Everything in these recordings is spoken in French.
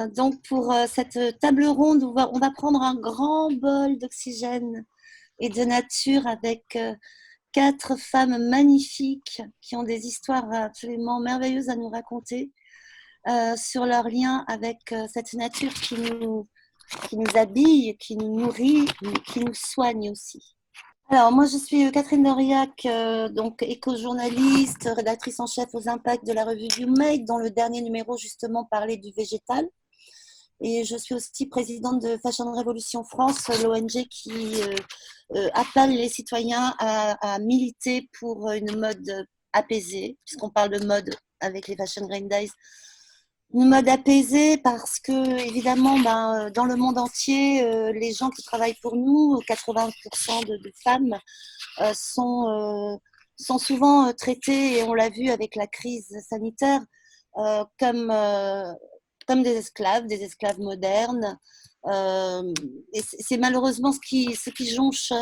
Donc pour cette table ronde, on va prendre un grand bol d'oxygène et de nature avec quatre femmes magnifiques qui ont des histoires absolument merveilleuses à nous raconter sur leur lien avec cette nature qui nous habille, qui nous nourrit, mais qui nous soigne aussi. Alors, moi, je suis Catherine Doriac, donc éco-journaliste, rédactrice en chef aux impacts de la revue You Make, dont le dernier numéro, justement, parlait du végétal. Et je suis aussi présidente de Fashion Révolution France, l'ONG qui appelle les citoyens à militer pour une mode apaisée, puisqu'on parle de mode avec les Fashion Green Days. Une mode apaisée parce que, évidemment, dans le monde entier, les gens qui travaillent pour nous, 80% de femmes, sont souvent traités, et on l'a vu avec la crise sanitaire, comme des esclaves modernes. Et c'est malheureusement ce qui jonche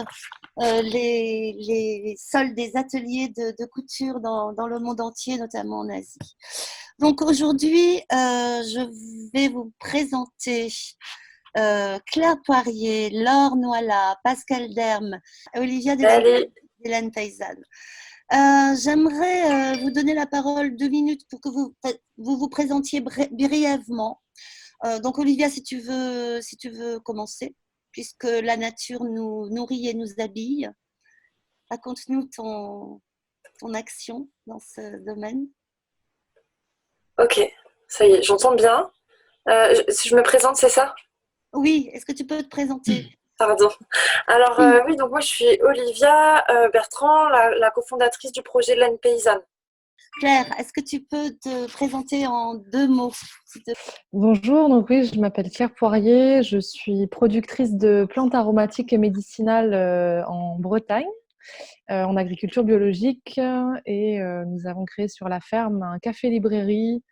les sols des ateliers de couture dans le monde entier, notamment en Asie. Donc aujourd'hui, je vais vous présenter Claire Poirier, Laure Noila, Pascal Derme, Olivia Allez, Hélène Paysanne. J'aimerais vous donner la parole 2 minutes pour que vous présentiez brièvement. Donc Olivia, si tu veux commencer, puisque la nature nous nourrit et nous habille, raconte-nous ton action dans ce domaine. ok, ça y est, j'entends bien. Si je me présente, c'est ça? Oui, est-ce que tu peux te présenter? Pardon. Alors oui, donc moi je suis Olivia Bertrand, la cofondatrice du projet Laine Paysanne. Claire, est-ce que tu peux te présenter en 2 mots, s'il te plaît? Bonjour, donc oui, je m'appelle Claire Poirier, je suis productrice de plantes aromatiques et médicinales en Bretagne, en agriculture biologique, et nous avons créé sur la ferme un café-librairie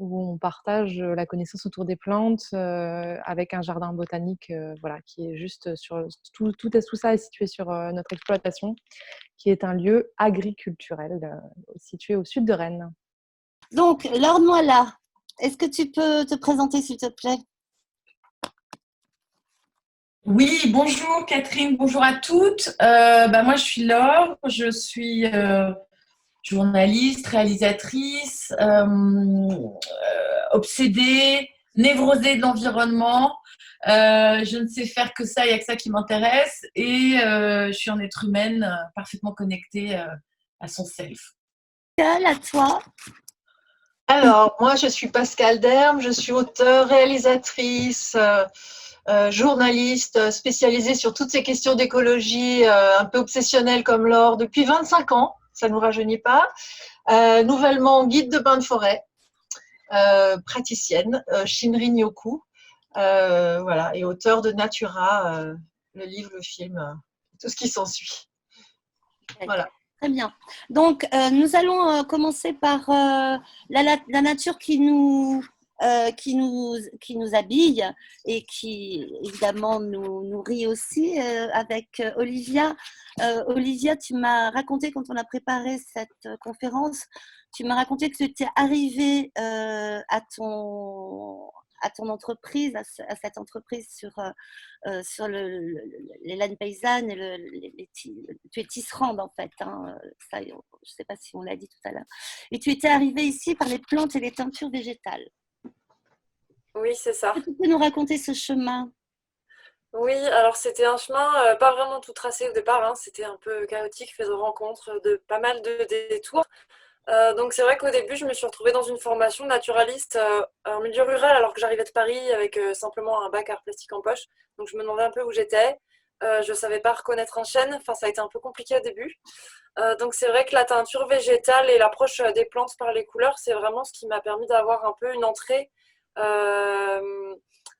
où on partage la connaissance autour des plantes avec un jardin botanique voilà, qui est juste sur tout ça est situé sur notre exploitation, qui est un lieu agriculturel situé au sud de Rennes. Donc, Laure Noila, est-ce que tu peux te présenter, s'il te plaît? Oui, bonjour Catherine, bonjour à toutes. Moi, je suis Laure, je suis journaliste, réalisatrice, obsédée, névrosée de l'environnement. Je ne sais faire que ça, il n'y a que ça qui m'intéresse. Et je suis un être humaine parfaitement connectée à son self. Pascal, à toi. Alors, moi, je suis Pascal Derme, je suis auteure, réalisatrice, journaliste spécialisée sur toutes ces questions d'écologie, un peu obsessionnelle comme Laure, depuis 25 ans, ça ne nous rajeunit pas. Nouvellement guide de bain de forêt, praticienne, Shinrin Yoku, voilà, et auteure de Natura, le livre, le film, tout ce qui s'ensuit. Voilà. Très bien. Donc, nous allons commencer par la nature qui nous habille et qui, évidemment, nous nourrit aussi avec Olivia. Olivia, tu m'as raconté, quand on a préparé cette conférence, tu m'as raconté que tu étais arrivée à ton entreprise, à cette entreprise sur les laines paysannes, et tu es tisserande en fait, hein, ça, je ne sais pas si on l'a dit tout à l'heure. Et tu étais arrivée ici par les plantes et les teintures végétales. Oui, c'est ça. Est-ce que tu peux nous raconter ce chemin? Oui, alors c'était un chemin pas vraiment tout tracé au départ, hein, c'était un peu chaotique, fait de rencontres, de pas mal de détours. Donc c'est vrai qu'au début, je me suis retrouvée dans une formation naturaliste en milieu rural alors que j'arrivais de Paris avec simplement un bac art plastique en poche. Donc je me demandais un peu où j'étais. Je ne savais pas reconnaître un chêne, enfin ça a été un peu compliqué au début. Donc c'est vrai que la teinture végétale et l'approche des plantes par les couleurs, c'est vraiment ce qui m'a permis d'avoir un peu une entrée dans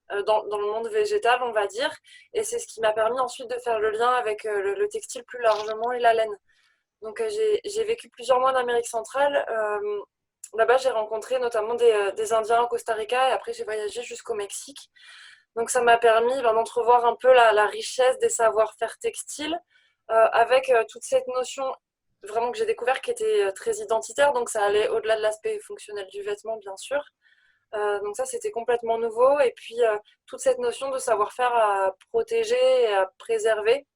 le monde végétal, on va dire. Et c'est ce qui m'a permis ensuite de faire le lien avec le textile plus largement et la laine. Donc j'ai vécu plusieurs mois en Amérique centrale. Là-bas, j'ai rencontré notamment des Indiens au Costa Rica et après j'ai voyagé jusqu'au Mexique. Donc ça m'a permis d'entrevoir un peu la richesse des savoir-faire textiles avec toute cette notion vraiment que j'ai découvert qui était très identitaire. Donc ça allait au-delà de l'aspect fonctionnel du vêtement, bien sûr. Donc ça, c'était complètement nouveau. Et puis, toute cette notion de savoir-faire à protéger et à préserver,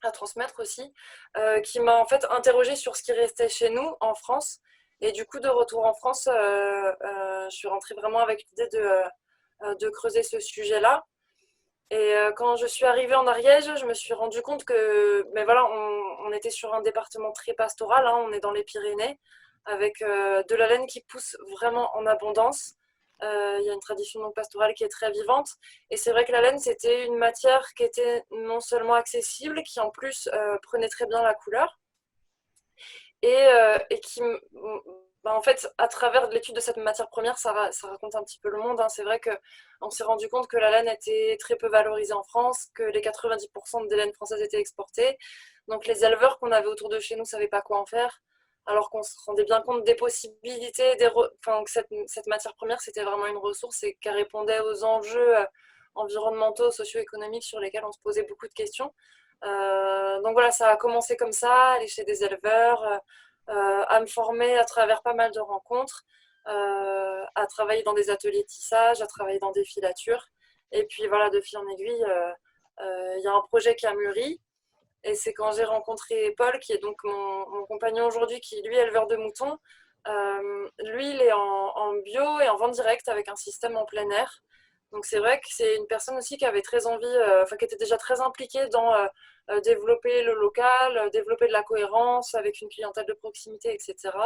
à transmettre aussi, qui m'a en fait interrogée sur ce qui restait chez nous en France. Et du coup, de retour en France, je suis rentrée vraiment avec l'idée de creuser ce sujet-là. Et quand je suis arrivée en Ariège, je me suis rendu compte que, mais voilà, on était sur un département très pastoral, hein, on est dans les Pyrénées, avec de la laine qui pousse vraiment en abondance. Il y a une tradition donc pastorale qui est très vivante. Et c'est vrai que la laine, c'était une matière qui était non seulement accessible, qui en plus prenait très bien la couleur, et qui, en fait, à travers l'étude de cette matière première, ça raconte un petit peu le monde, hein. C'est vrai qu'on s'est rendu compte que la laine était très peu valorisée en France, que les 90% des laines françaises étaient exportées. Donc les éleveurs qu'on avait autour de chez nous ne savaient pas quoi en faire, alors qu'on se rendait bien compte des possibilités, que cette matière première, c'était vraiment une ressource et qu'elle répondait aux enjeux environnementaux, socio-économiques sur lesquels on se posait beaucoup de questions. Donc voilà, ça a commencé comme ça, aller chez des éleveurs, à me former à travers pas mal de rencontres, à travailler dans des ateliers de tissage, à travailler dans des filatures. Et puis voilà, de fil en aiguille, il y a un projet qui a mûri. Et c'est quand j'ai rencontré Paul, qui est donc mon compagnon aujourd'hui, qui lui est éleveur de moutons. Lui, il est en bio et en vente directe avec un système en plein air. Donc c'est vrai que c'est une personne aussi qui avait très envie, qui était déjà très impliquée dans développer le local, développer de la cohérence avec une clientèle de proximité, etc.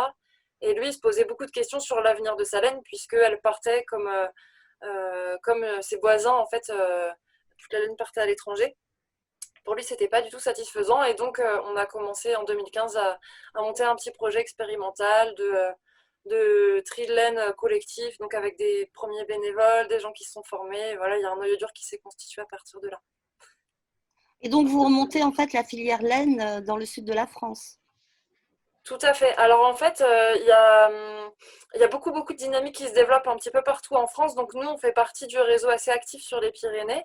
Et lui, il se posait beaucoup de questions sur l'avenir de sa laine, puisqu'elle partait comme ses voisins, en fait, toute la laine partait à l'étranger. Pour lui, c'était pas du tout satisfaisant, et donc on a commencé en 2015 à monter un petit projet expérimental de tri de laine collectif, donc avec des premiers bénévoles, des gens qui se sont formés. Voilà, il y a un noyau dur qui s'est constitué à partir de là. Et donc, vous remontez en fait la filière laine dans le sud de la France. Tout à fait. Alors en fait, il y a beaucoup, beaucoup de dynamiques qui se développent un petit peu partout en France. Donc nous, on fait partie du réseau assez actif sur les Pyrénées.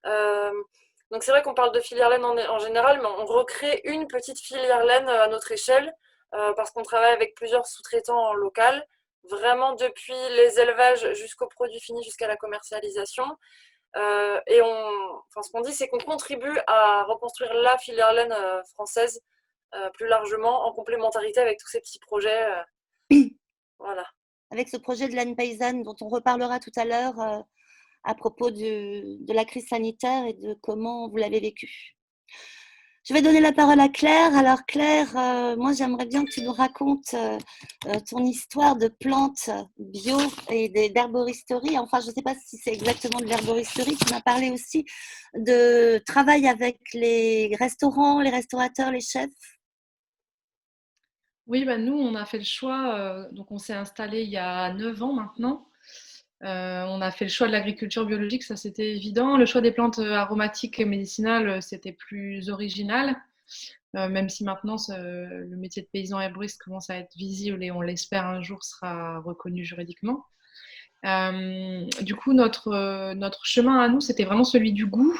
Euh, donc c'est vrai qu'on parle de filière laine en général, mais on recrée une petite filière laine à notre échelle, parce qu'on travaille avec plusieurs sous-traitants en local, vraiment depuis les élevages jusqu'au produit fini, jusqu'à la commercialisation. Ce qu'on dit, c'est qu'on contribue à reconstruire la filière laine française plus largement, en complémentarité avec tous ces petits projets. Voilà. Avec ce projet de laine paysanne dont on reparlera tout à l'heure à propos de la crise sanitaire et de comment vous l'avez vécu. Je vais donner la parole à Claire. Alors Claire, moi j'aimerais bien que tu nous racontes ton histoire de plantes bio et d'herboristerie. Enfin, je ne sais pas si c'est exactement de l'herboristerie. Tu m'as parlé aussi de travail avec les restaurants, les restaurateurs, les chefs. Oui, bah nous, on a fait le choix, donc on s'est installé il y a 9 ans maintenant. On a fait le choix de l'agriculture biologique, ça c'était évident. Le choix des plantes aromatiques et médicinales, c'était plus original, même si maintenant le métier de paysan herboriste commence à être visible et on l'espère un jour sera reconnu juridiquement. Du coup, notre chemin à nous, c'était vraiment celui du goût.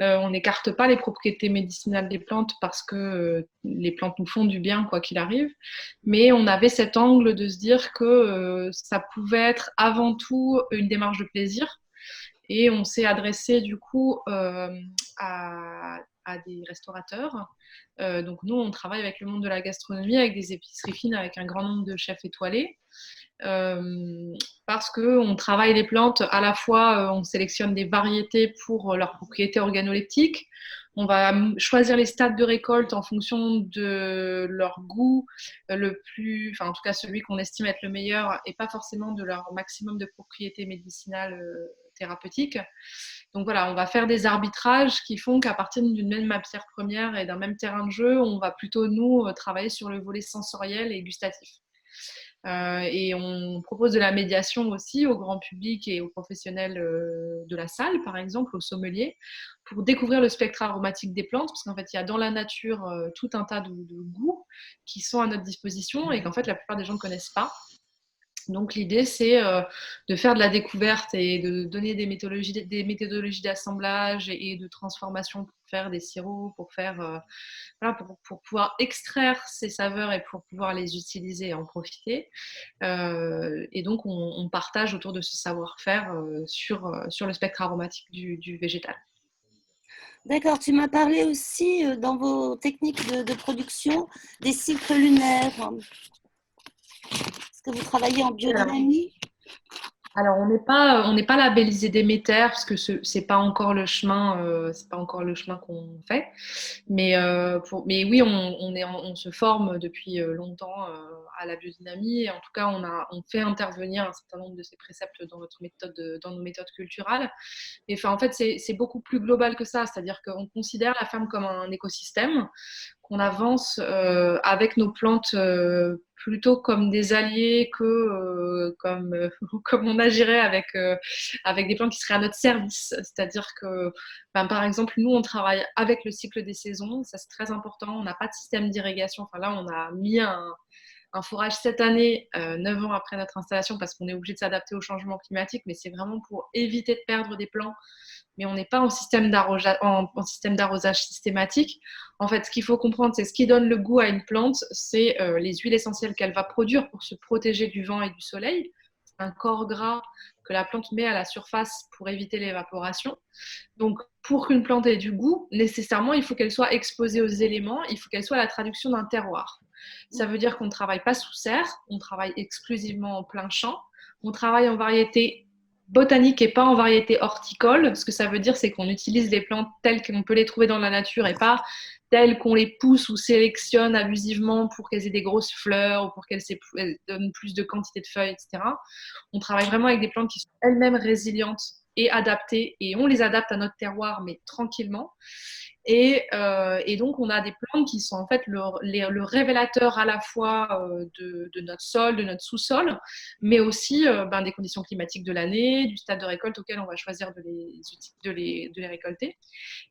On n'écarte pas les propriétés médicinales des plantes parce que les plantes nous font du bien quoi qu'il arrive, mais on avait cet angle de se dire que ça pouvait être avant tout une démarche de plaisir, et on s'est adressé du coup à des restaurateurs. Donc nous, on travaille avec le monde de la gastronomie, avec des épiceries fines, avec un grand nombre de chefs étoilés. Parce qu'on travaille les plantes, à la fois on sélectionne des variétés pour leurs propriétés organoleptiques, on va choisir les stades de récolte en fonction de leur goût en tout cas celui qu'on estime être le meilleur, et pas forcément de leur maximum de propriétés médicinales thérapeutiques. Donc voilà, on va faire des arbitrages qui font qu'à partir d'une même matière première et d'un même terrain de jeu, on va plutôt nous travailler sur le volet sensoriel et gustatif. Et on propose de la médiation aussi au grand public et aux professionnels de la salle, par exemple, aux sommeliers, pour découvrir le spectre aromatique des plantes, parce qu'en fait, il y a dans la nature tout un tas de goûts qui sont à notre disposition et qu'en fait, la plupart des gens ne connaissent pas. Donc l'idée, c'est de faire de la découverte et de donner des méthodologies d'assemblage et de transformation pour faire des sirops, voilà, pour pouvoir extraire ces saveurs et pour pouvoir les utiliser et en profiter. Et donc on partage autour de ce savoir-faire sur le spectre aromatique du végétal. D'accord, tu m'as parlé aussi dans vos techniques de production des cycles lunaires. Est-ce que vous travaillez en biodynamie? Alors, on n'est pas labellisé Déméter parce que c'est pas encore le chemin, c'est pas encore le chemin qu'on fait. Mais oui, on se forme depuis longtemps à la biodynamie et en tout cas, on fait intervenir un certain nombre de ces préceptes dans nos méthodes culturales. Et enfin, en fait, c'est beaucoup plus global que ça, c'est-à-dire qu'on considère la ferme comme un écosystème, qu'on avance avec nos plantes plutôt comme des alliés que comme on agirait avec des plantes qui seraient à notre service. C'est-à-dire que, ben, par exemple, nous, on travaille avec le cycle des saisons, ça c'est très important, on n'a pas de système d'irrigation. Enfin là, on a mis un forage cette année, 9 ans après notre installation, parce qu'on est obligé de s'adapter au changement climatique, mais c'est vraiment pour éviter de perdre des plants. Mais on n'est pas en système d'arrosage systématique. En fait, ce qu'il faut comprendre, c'est ce qui donne le goût à une plante, c'est les huiles essentielles qu'elle va produire pour se protéger du vent et du soleil. C'est un corps gras que la plante met à la surface pour éviter l'évaporation. Donc, pour qu'une plante ait du goût, nécessairement, il faut qu'elle soit exposée aux éléments, il faut qu'elle soit la traduction d'un terroir. Ça veut dire qu'on ne travaille pas sous serre, on travaille exclusivement en plein champ, on travaille en variété botanique et pas en variété horticole. Ce que ça veut dire, c'est qu'on utilise les plantes telles qu'on peut les trouver dans la nature et pas telles qu'on les pousse ou sélectionne abusivement pour qu'elles aient des grosses fleurs ou pour qu'elles donnent plus de quantité de feuilles, etc. On travaille vraiment avec des plantes qui sont elles-mêmes résilientes et adaptées, et on les adapte à notre terroir, mais tranquillement. Et donc, on a des plantes qui sont en fait le révélateur à la fois de notre sol, de notre sous-sol, mais aussi des conditions climatiques de l'année, du stade de récolte auquel on va choisir de les récolter.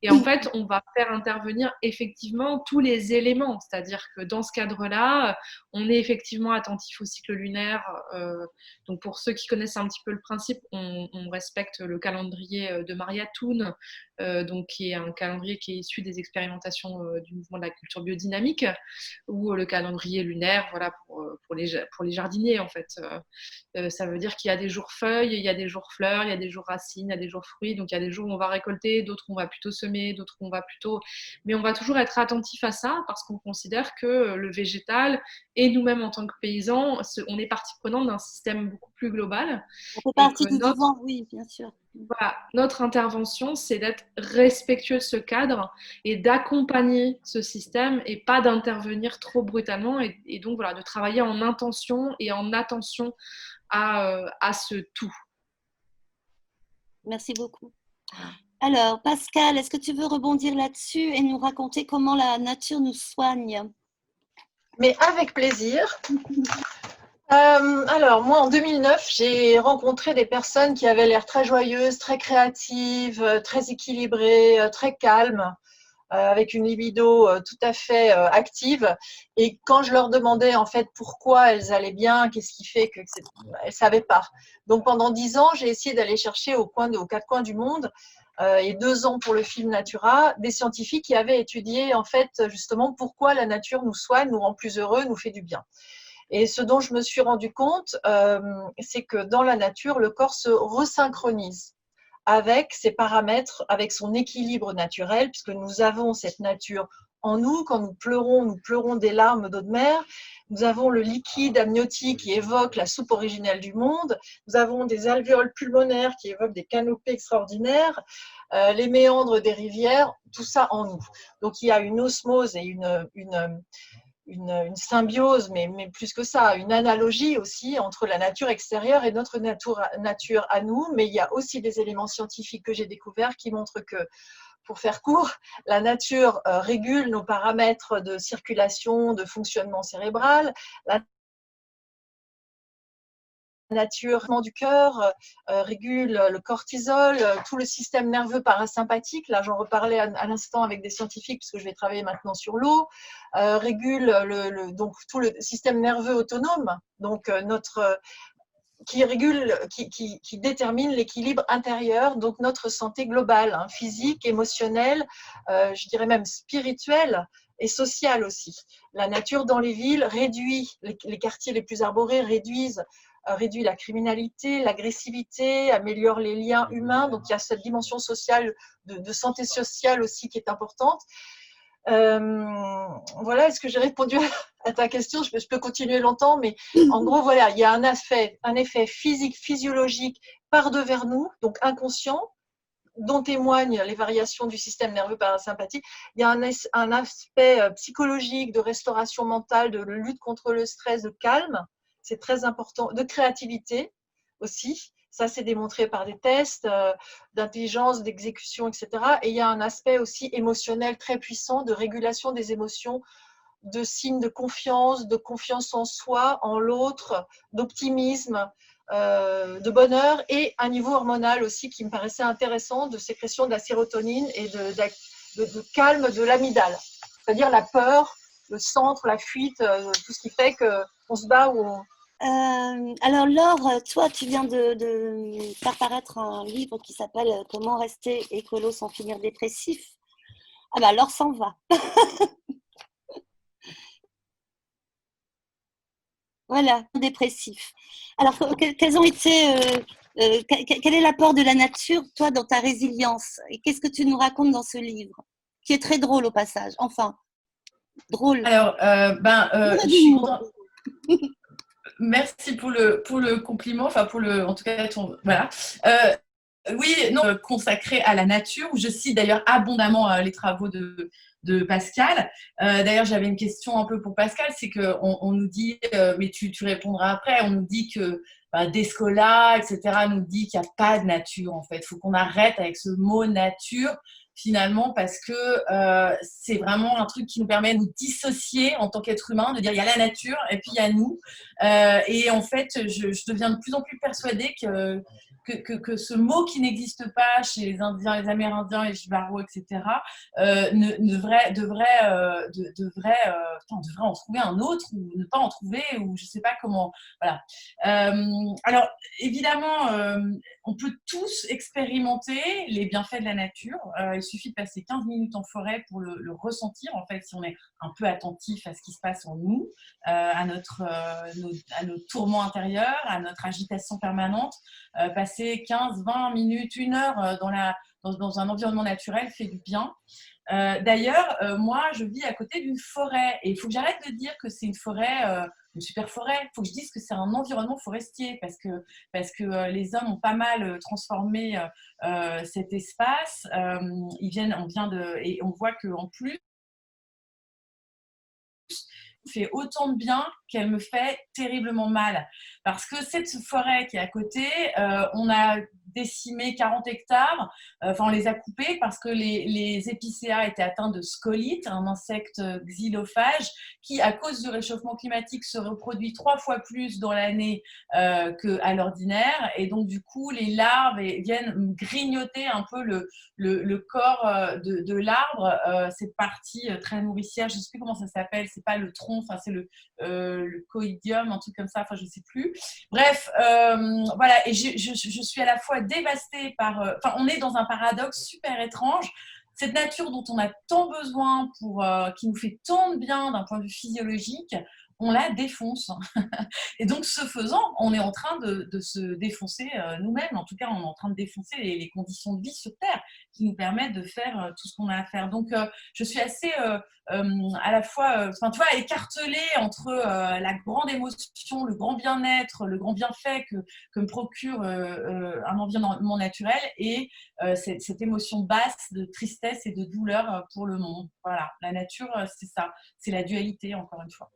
Et en fait, on va faire intervenir effectivement tous les éléments, c'est-à-dire que dans ce cadre-là, on est effectivement attentif au cycle lunaire. Donc, pour ceux qui connaissent un petit peu le principe, on respecte le calendrier de Maria Thun, donc qui est un calendrier qui est issu des expérimentations du mouvement de la culture biodynamique, ou le calendrier lunaire, voilà, pour les jardiniers en fait. Ça veut dire qu'il y a des jours feuilles, il y a des jours fleurs, il y a des jours racines, il y a des jours fruits. Donc il y a des jours où on va récolter, d'autres où on va plutôt semer, d'autres où on va plutôt... Mais on va toujours être attentif à ça parce qu'on considère que le végétal et nous-mêmes en tant que paysans, on est partie prenante d'un système beaucoup plus global. On fait partie du vivant, oui, bien sûr. Voilà, notre intervention, c'est d'être respectueux de ce cadre et d'accompagner ce système et pas d'intervenir trop brutalement et donc voilà, de travailler en intention et en attention à ce tout. Merci beaucoup. Alors, Pascal, est-ce que tu veux rebondir là-dessus et nous raconter comment la nature nous soigne? Mais avec plaisir. Alors, moi, en 2009, j'ai rencontré des personnes qui avaient l'air très joyeuses, très créatives, très équilibrées, très calmes, avec une libido tout à fait active. Et quand je leur demandais en fait pourquoi elles allaient bien, qu'est-ce qui fait que elles ne savaient pas. Donc, pendant 10 ans, j'ai essayé d'aller chercher aux quatre coins du monde et 2 ans pour le film Natura, des scientifiques qui avaient étudié en fait justement pourquoi la nature nous soigne, nous rend plus heureux, nous fait du bien. Et ce dont je me suis rendu compte, c'est que dans la nature, le corps se resynchronise avec ses paramètres, avec son équilibre naturel, puisque nous avons cette nature en nous. Quand nous pleurons des larmes d'eau de mer. Nous avons le liquide amniotique qui évoque la soupe originelle du monde. Nous avons des alvéoles pulmonaires qui évoquent des canopées extraordinaires. Les méandres des rivières, tout ça en nous. Donc il y a une osmose et une symbiose, mais plus que ça, une analogie aussi entre la nature extérieure et notre nature à nous. Mais il y a aussi des éléments scientifiques que j'ai découverts qui montrent que, pour faire court, la nature régule nos paramètres de circulation, de fonctionnement cérébral. La nature du cœur régule le cortisol, tout le système nerveux parasympathique, là j'en reparlais à l'instant avec des scientifiques puisque je vais travailler maintenant sur l'eau, régule donc tout le système nerveux autonome, donc qui détermine l'équilibre intérieur, donc notre santé globale, hein, physique, émotionnelle, je dirais même spirituelle et sociale aussi. La nature dans les villes réduit, les quartiers les plus arborés réduit la criminalité, l'agressivité, améliore les liens humains. Donc il y a cette dimension sociale, de santé sociale aussi qui est importante. Voilà, est-ce que j'ai répondu à ta question? Je peux continuer longtemps, mais en gros, voilà, il y a un effet physique, physiologique par devers nous, donc inconscient, dont témoignent les variations du système nerveux parasympathique. Il y a un aspect psychologique, de restauration mentale, de lutte contre le stress, de calme, c'est très important, de créativité aussi. Ça, c'est démontré par des tests d'intelligence, d'exécution, etc. Et il y a un aspect aussi émotionnel très puissant de régulation des émotions, de signes de confiance en soi, en l'autre, d'optimisme, de bonheur, et un niveau hormonal aussi qui me paraissait intéressant, de sécrétion de la sérotonine et de calme de l'amygdale, c'est-à-dire la peur, le centre, la fuite, tout ce qui fait qu'on se bat ou on... Alors Laure, toi tu viens de faire paraître un livre qui s'appelle Comment rester écolo sans finir dépressif. Ah bah Laure s'en va. Voilà, dépressif. Alors quels ont été, quel est l'apport de la nature, toi, dans ta résilience? Et qu'est-ce que tu nous racontes dans ce livre, qui est très drôle au passage? Enfin, drôle. Alors, je suis contente. Merci pour le compliment, enfin en tout cas, voilà. Oui, non, consacré à la nature, où je cite d'ailleurs abondamment les travaux de Pascal. D'ailleurs, j'avais une question un peu pour Pascal, c'est qu'on nous dit, mais tu répondras après, on nous dit que Descola, etc., nous dit qu'il n'y a pas de nature, en fait. Il faut qu'on arrête avec ce mot nature, finalement, parce que c'est vraiment un truc qui nous permet de nous dissocier en tant qu'être humain, de dire il y a la nature et puis il y a nous. Et en fait, je deviens de plus en plus persuadée que ce mot qui n'existe pas chez les Indiens, les Amérindiens, les Jivaros, etc., on devrait en trouver un autre ou ne pas en trouver, ou je ne sais pas comment. Voilà. Alors, évidemment, on peut tous expérimenter les bienfaits de la nature. Il suffit de passer 15 minutes en forêt pour le ressentir, en fait, si on est un peu attentif à ce qui se passe en nous, à nos tourments intérieurs, à notre agitation permanente. Passer 15, 20 minutes, 1 heure dans un environnement naturel fait du bien. D'ailleurs, moi, je vis à côté d'une forêt, et il faut que j'arrête de dire que c'est une forêt, une super forêt. Il faut que je dise que c'est un environnement forestier, parce que les hommes ont pas mal transformé cet espace. Et on voit qu'en plus, fait autant de bien qu'elle me fait terriblement mal. Parce que cette forêt qui est à côté, on a décimé 40 hectares, on les a coupés parce que les épicéas étaient atteints de scolite, un insecte xylophage qui, à cause du réchauffement climatique, se reproduit 3 fois plus dans l'année qu'à l'ordinaire. Et donc, du coup, les larves viennent grignoter un peu le corps de l'arbre. Cette partie très nourricière, je ne sais plus comment ça s'appelle, c'est pas le tronc, c'est le coïdium, un truc comme ça, je ne sais plus. Bref, voilà, et je suis à la fois dévastée par... on est dans un paradoxe super étrange. Cette nature dont on a tant besoin, qui nous fait tant de bien d'un point de vue physiologique, on la défonce. Et donc, ce faisant, on est en train de se défoncer nous-mêmes. En tout cas, on est en train de défoncer les conditions de vie sur Terre qui nous permettent de faire tout ce qu'on a à faire. Donc, je suis assez à la fois, écartelée entre la grande émotion, le grand bien-être, le grand bienfait que me procure un environnement naturel, et cette émotion basse de tristesse et de douleur pour le monde. Voilà, la nature, c'est ça. C'est la dualité, encore une fois.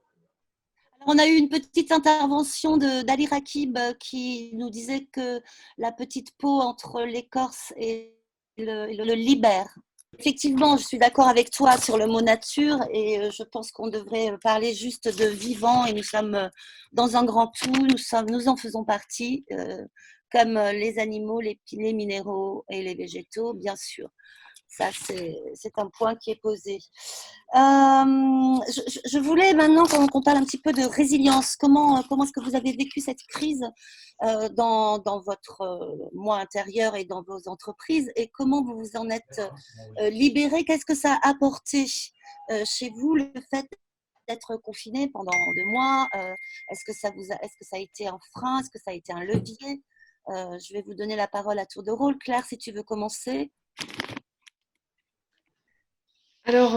On a eu une petite intervention d'Ali Rakib qui nous disait que la petite peau entre l'écorce et le libère. Effectivement, je suis d'accord avec toi sur le mot nature, et je pense qu'on devrait parler juste de vivant, et nous sommes dans un grand tout, nous en faisons partie, comme les animaux, les minéraux et les végétaux, bien sûr. Ça, c'est un point qui est posé. Je voulais maintenant qu'on parle un petit peu de résilience. Comment est-ce que vous avez vécu cette crise dans votre moi intérieur et dans vos entreprises, et comment vous vous en êtes libéré? Qu'est-ce que ça a apporté chez vous, le fait d'être confiné pendant 2 mois? Est-ce que est-ce que ça a été un frein? Est-ce que ça a été un levier? Je vais vous donner la parole à tour de rôle. Claire, si tu veux commencer. Alors,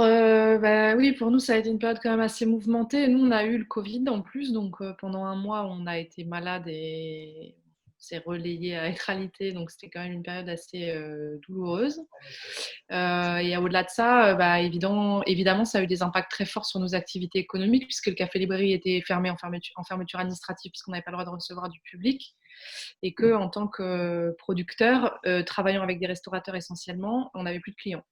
oui, pour nous, ça a été une période quand même assez mouvementée. Nous, on a eu le Covid en plus, donc pendant un mois, on a été malade et on s'est relayé à être alité, donc c'était quand même une période assez douloureuse. Et au-delà de ça, évidemment, ça a eu des impacts très forts sur nos activités économiques, puisque le café-librairie était fermé en fermeture administrative, puisqu'on n'avait pas le droit de recevoir du public. Et que, en tant que producteur, travaillant avec des restaurateurs essentiellement, on n'avait plus de clients.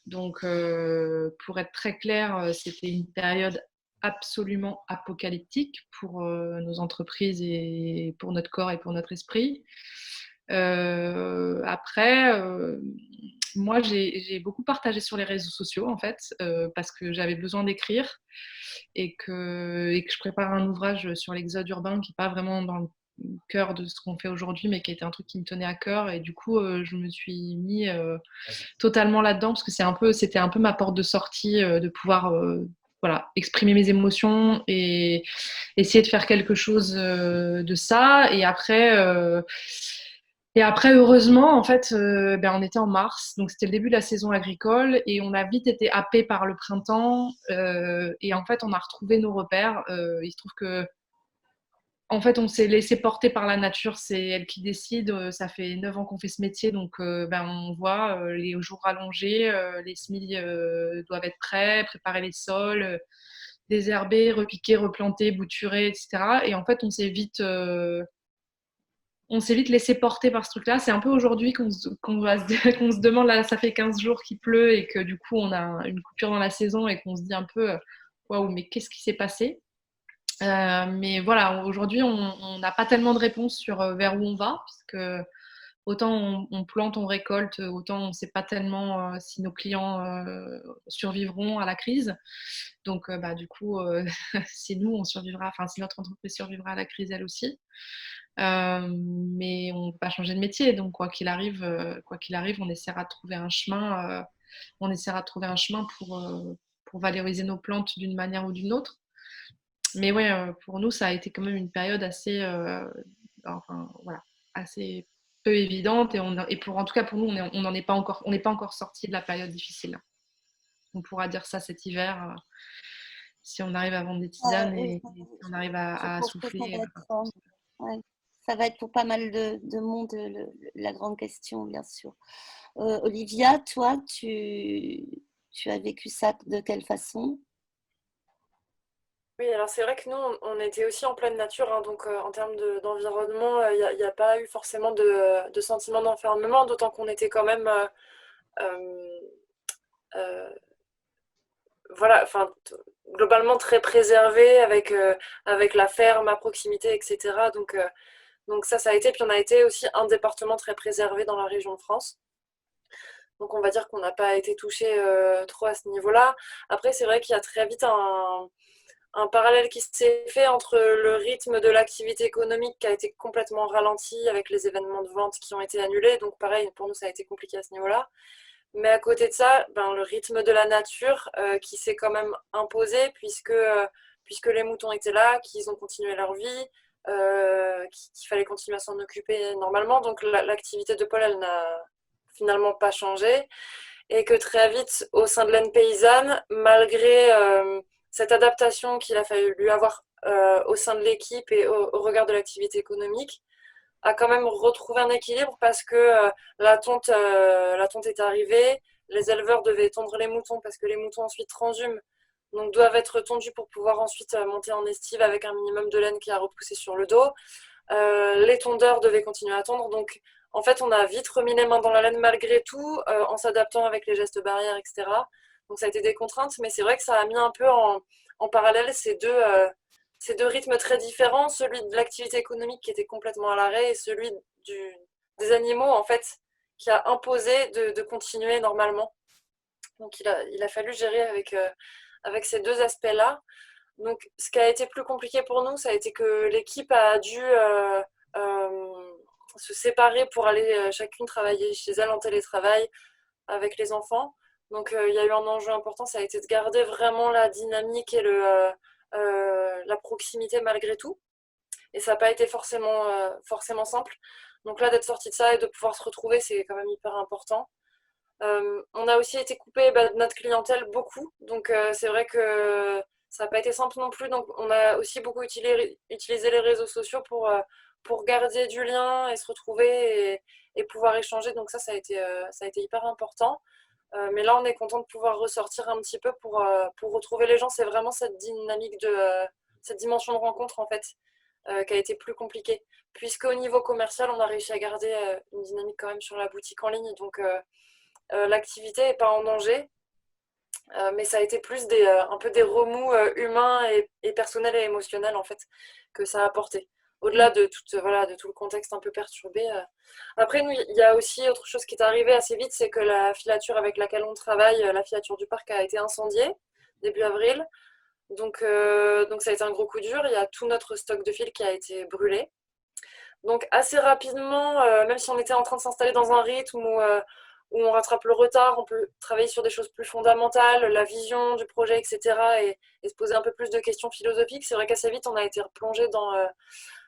Donc, pour être très clair, c'était une période absolument apocalyptique pour nos entreprises et pour notre corps et pour notre esprit. Après, moi, j'ai beaucoup partagé sur les réseaux sociaux, en fait, parce que j'avais besoin d'écrire et que je prépare un ouvrage sur l'exode urbain qui n'est pas vraiment dans le cœur de ce qu'on fait aujourd'hui, mais qui était un truc qui me tenait à cœur. Et du coup, je me suis mis totalement là-dedans, parce que c'était un peu ma porte de sortie, de pouvoir voilà, exprimer mes émotions et essayer de faire quelque chose de ça. Et après, heureusement, en fait, on était en mars, donc c'était le début de la saison agricole, et on a vite été happé par le printemps. Et en fait, on a retrouvé nos repères. Il se trouve que en fait, on s'est laissé porter par la nature, c'est elle qui décide. Ça fait 9 ans qu'on fait ce métier, donc on voit les jours rallongés, les semis doivent être prêts, préparer les sols, désherber, repiquer, replanter, bouturer, etc. Et en fait, on s'est vite laissé porter par ce truc-là. C'est un peu aujourd'hui qu'on se demande, là, ça fait 15 jours qu'il pleut et que du coup, on a une coupure dans la saison et qu'on se dit un peu, waouh, mais qu'est-ce qui s'est passé? Mais voilà, aujourd'hui, on n'a pas tellement de réponses sur vers où on va, puisque autant on plante, on récolte, autant on ne sait pas tellement si nos clients survivront à la crise. Donc, du coup, si nous, on survivra, enfin, si notre entreprise survivra à la crise, elle aussi. Mais on ne peut pas changer de métier, donc quoi qu'il arrive, on essaiera de trouver un chemin. On essaiera de trouver un chemin pour valoriser nos plantes d'une manière ou d'une autre. Mais ouais, pour nous, ça a été quand même une période assez, voilà, assez peu évidente. En tout cas pour nous, on n'en est pas encore, on n'est pas encore sorti de la période difficile. On pourra dire ça cet hiver, si on arrive à vendre des tisanes et si on arrive à souffler. Ça va être pour pas mal de monde la grande question, bien sûr. Olivia, toi, tu as vécu ça de quelle façon? Oui, alors c'est vrai que nous, on était aussi en pleine nature, hein, donc en termes d'environnement, il n'y a pas eu forcément de sentiment d'enfermement, d'autant qu'on était quand même, euh, euh, voilà, enfin, globalement très préservé avec la ferme à proximité, etc. Donc ça a été, puis on a été aussi un département très préservé dans la région de France. Donc on va dire qu'on n'a pas été touché trop à ce niveau-là. Après, c'est vrai qu'il y a très vite un parallèle qui s'est fait entre le rythme de l'activité économique qui a été complètement ralenti avec les événements de vente qui ont été annulés. Donc pareil, pour nous, ça a été compliqué à ce niveau-là. Mais à côté de ça, le rythme de la nature qui s'est quand même imposé puisque les moutons étaient là, qu'ils ont continué leur vie, qu'il fallait continuer à s'en occuper normalement. Donc l'activité de Paul, elle n'a finalement pas changé. Et que très vite, au sein de l'Aine paysanne, malgré cette adaptation qu'il a fallu avoir au sein de l'équipe et au regard de l'activité économique, a quand même retrouvé un équilibre parce que la tonte est arrivée, les éleveurs devaient tondre les moutons parce que les moutons ensuite transhument, donc doivent être tondus pour pouvoir ensuite monter en estive avec un minimum de laine qui a repoussé sur le dos. Les tondeurs devaient continuer à tondre, donc en fait on a vite remis les mains dans la laine malgré tout, en s'adaptant avec les gestes barrières, etc. Donc ça a été des contraintes, mais c'est vrai que ça a mis un peu en parallèle ces deux rythmes très différents, celui de l'activité économique qui était complètement à l'arrêt et celui des animaux en fait qui a imposé de continuer normalement. Donc il a fallu gérer avec ces deux aspects-là. Donc ce qui a été plus compliqué pour nous, ça a été que l'équipe a dû se séparer pour aller chacune travailler chez elle en télétravail avec les enfants. Donc il y a eu un enjeu important, ça a été de garder vraiment la dynamique et la proximité malgré tout. Et ça n'a pas été forcément simple. Donc là, d'être sorti de ça et de pouvoir se retrouver, c'est quand même hyper important. On a aussi été coupé de notre clientèle beaucoup. Donc c'est vrai que ça n'a pas été simple non plus. Donc on a aussi beaucoup utilisé les réseaux sociaux pour garder du lien et se retrouver et pouvoir échanger. Donc ça a été hyper important. Mais là, on est content de pouvoir ressortir un petit peu pour retrouver les gens. C'est vraiment cette dynamique cette dimension de rencontre en fait qui a été plus compliquée. Puisqu'au niveau commercial, on a réussi à garder une dynamique quand même sur la boutique en ligne. Donc l'activité n'est pas en danger. Mais ça a été plus un peu des remous humains et personnels et émotionnels en fait que ça a apporté. Au-delà de tout le contexte un peu perturbé. Après, nous, il y a aussi autre chose qui est arrivée assez vite, c'est que la filature avec laquelle on travaille, la filature du parc, a été incendiée début avril. Donc ça a été un gros coup dur. Il y a tout notre stock de fils qui a été brûlé. Donc assez rapidement, même si on était en train de s'installer dans un rythme où on rattrape le retard, on peut travailler sur des choses plus fondamentales, la vision du projet, etc. et se poser un peu plus de questions philosophiques. C'est vrai qu'assez vite, on a été replongé dans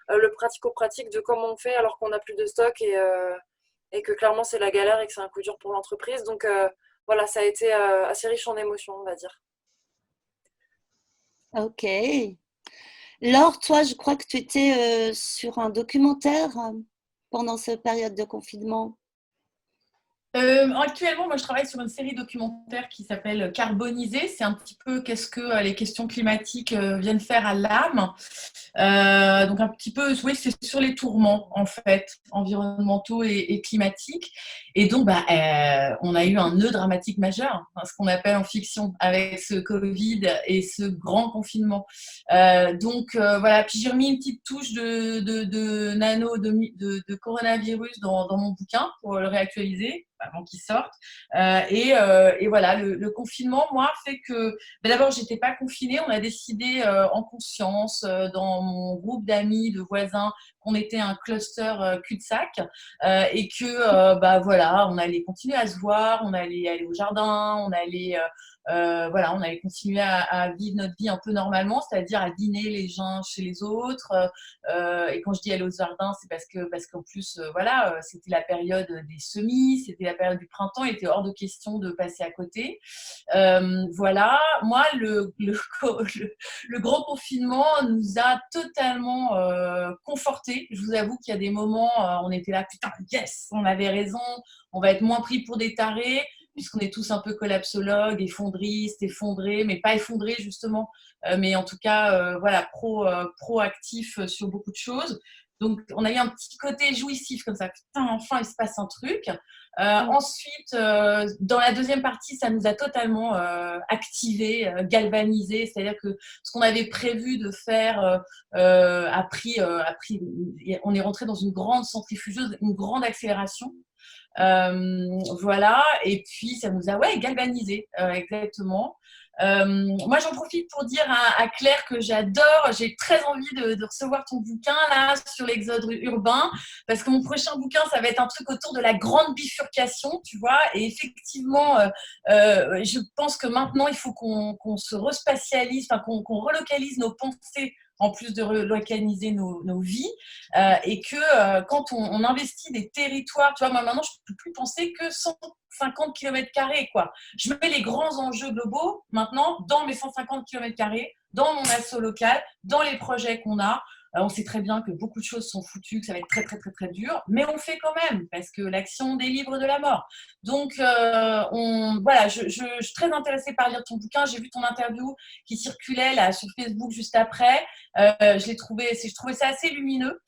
le pratico-pratique de comment on fait alors qu'on n'a plus de stock et que clairement c'est la galère et que c'est un coup dur pour l'entreprise. Donc voilà, ça a été assez riche en émotions, on va dire. Ok. Laure, toi, je crois que tu étais sur un documentaire pendant cette période de confinement. Actuellement, moi, je travaille sur une série documentaire qui s'appelle Carbonisé. C'est un petit peu qu'est-ce que les questions climatiques viennent faire à l'âme. Donc, un petit peu, oui, c'est sur les tourments, en fait, environnementaux et climatiques. Et donc, on a eu un nœud dramatique majeur, ce qu'on appelle en fiction, avec ce Covid et ce grand confinement. Donc, voilà. Puis, j'ai remis une petite touche de nano, de coronavirus dans mon bouquin pour le réactualiser avant qu'il sorte. Et voilà, le confinement, moi, fait que d'abord, j'étais pas confinée. On a décidé en conscience, dans mon groupe d'amis, de voisins, qu'on était un cluster cul-de-sac et que voilà, on allait continuer à se voir, on allait aller au jardin, on allait on allait continuer à vivre notre vie un peu normalement, c'est-à-dire à dîner les uns chez les autres. Et quand je dis aller au jardin, c'est parce qu'en plus, c'était la période des semis, c'était la période du printemps, il était hors de question de passer à côté. Voilà, moi, le grand confinement nous a totalement confortés. Je vous avoue qu'il y a des moments, on était là, putain, yes, on avait raison, on va être moins pris pour des tarés, puisqu'on est tous un peu collapsologues, effondristes, effondrés, mais pas effondrés justement, mais en tout cas, proactifs sur beaucoup de choses. Donc, on a eu un petit côté jouissif comme ça. Putain, enfin, il se passe un truc. Ensuite, dans la deuxième partie, ça nous a totalement activés, galvanisés. C'est-à-dire que ce qu'on avait prévu de faire a pris, on est rentré dans une grande centrifugeuse, une grande accélération. Voilà, et puis ça nous a galvanisé exactement. Moi j'en profite pour dire à Claire que j'adore, j'ai très envie de recevoir ton bouquin là sur l'exode urbain, parce que mon prochain bouquin ça va être un truc autour de la grande bifurcation, tu vois, et effectivement je pense que maintenant il faut qu'on se respatialise, enfin qu'on relocalise nos pensées en plus de relocaliser nos vies, et que quand on investit des territoires, tu vois, moi maintenant je ne peux plus penser que 150 km², quoi. Je mets les grands enjeux globaux maintenant dans mes 150 km², dans mon asso local, dans les projets qu'on a. On sait très bien que beaucoup de choses sont foutues, que ça va être très, très, très, très dur, mais on fait quand même, parce que l'action délivre de la mort. Donc, je suis très intéressée par lire ton bouquin. J'ai vu ton interview qui circulait là, sur Facebook juste après. Je trouvais ça assez lumineux.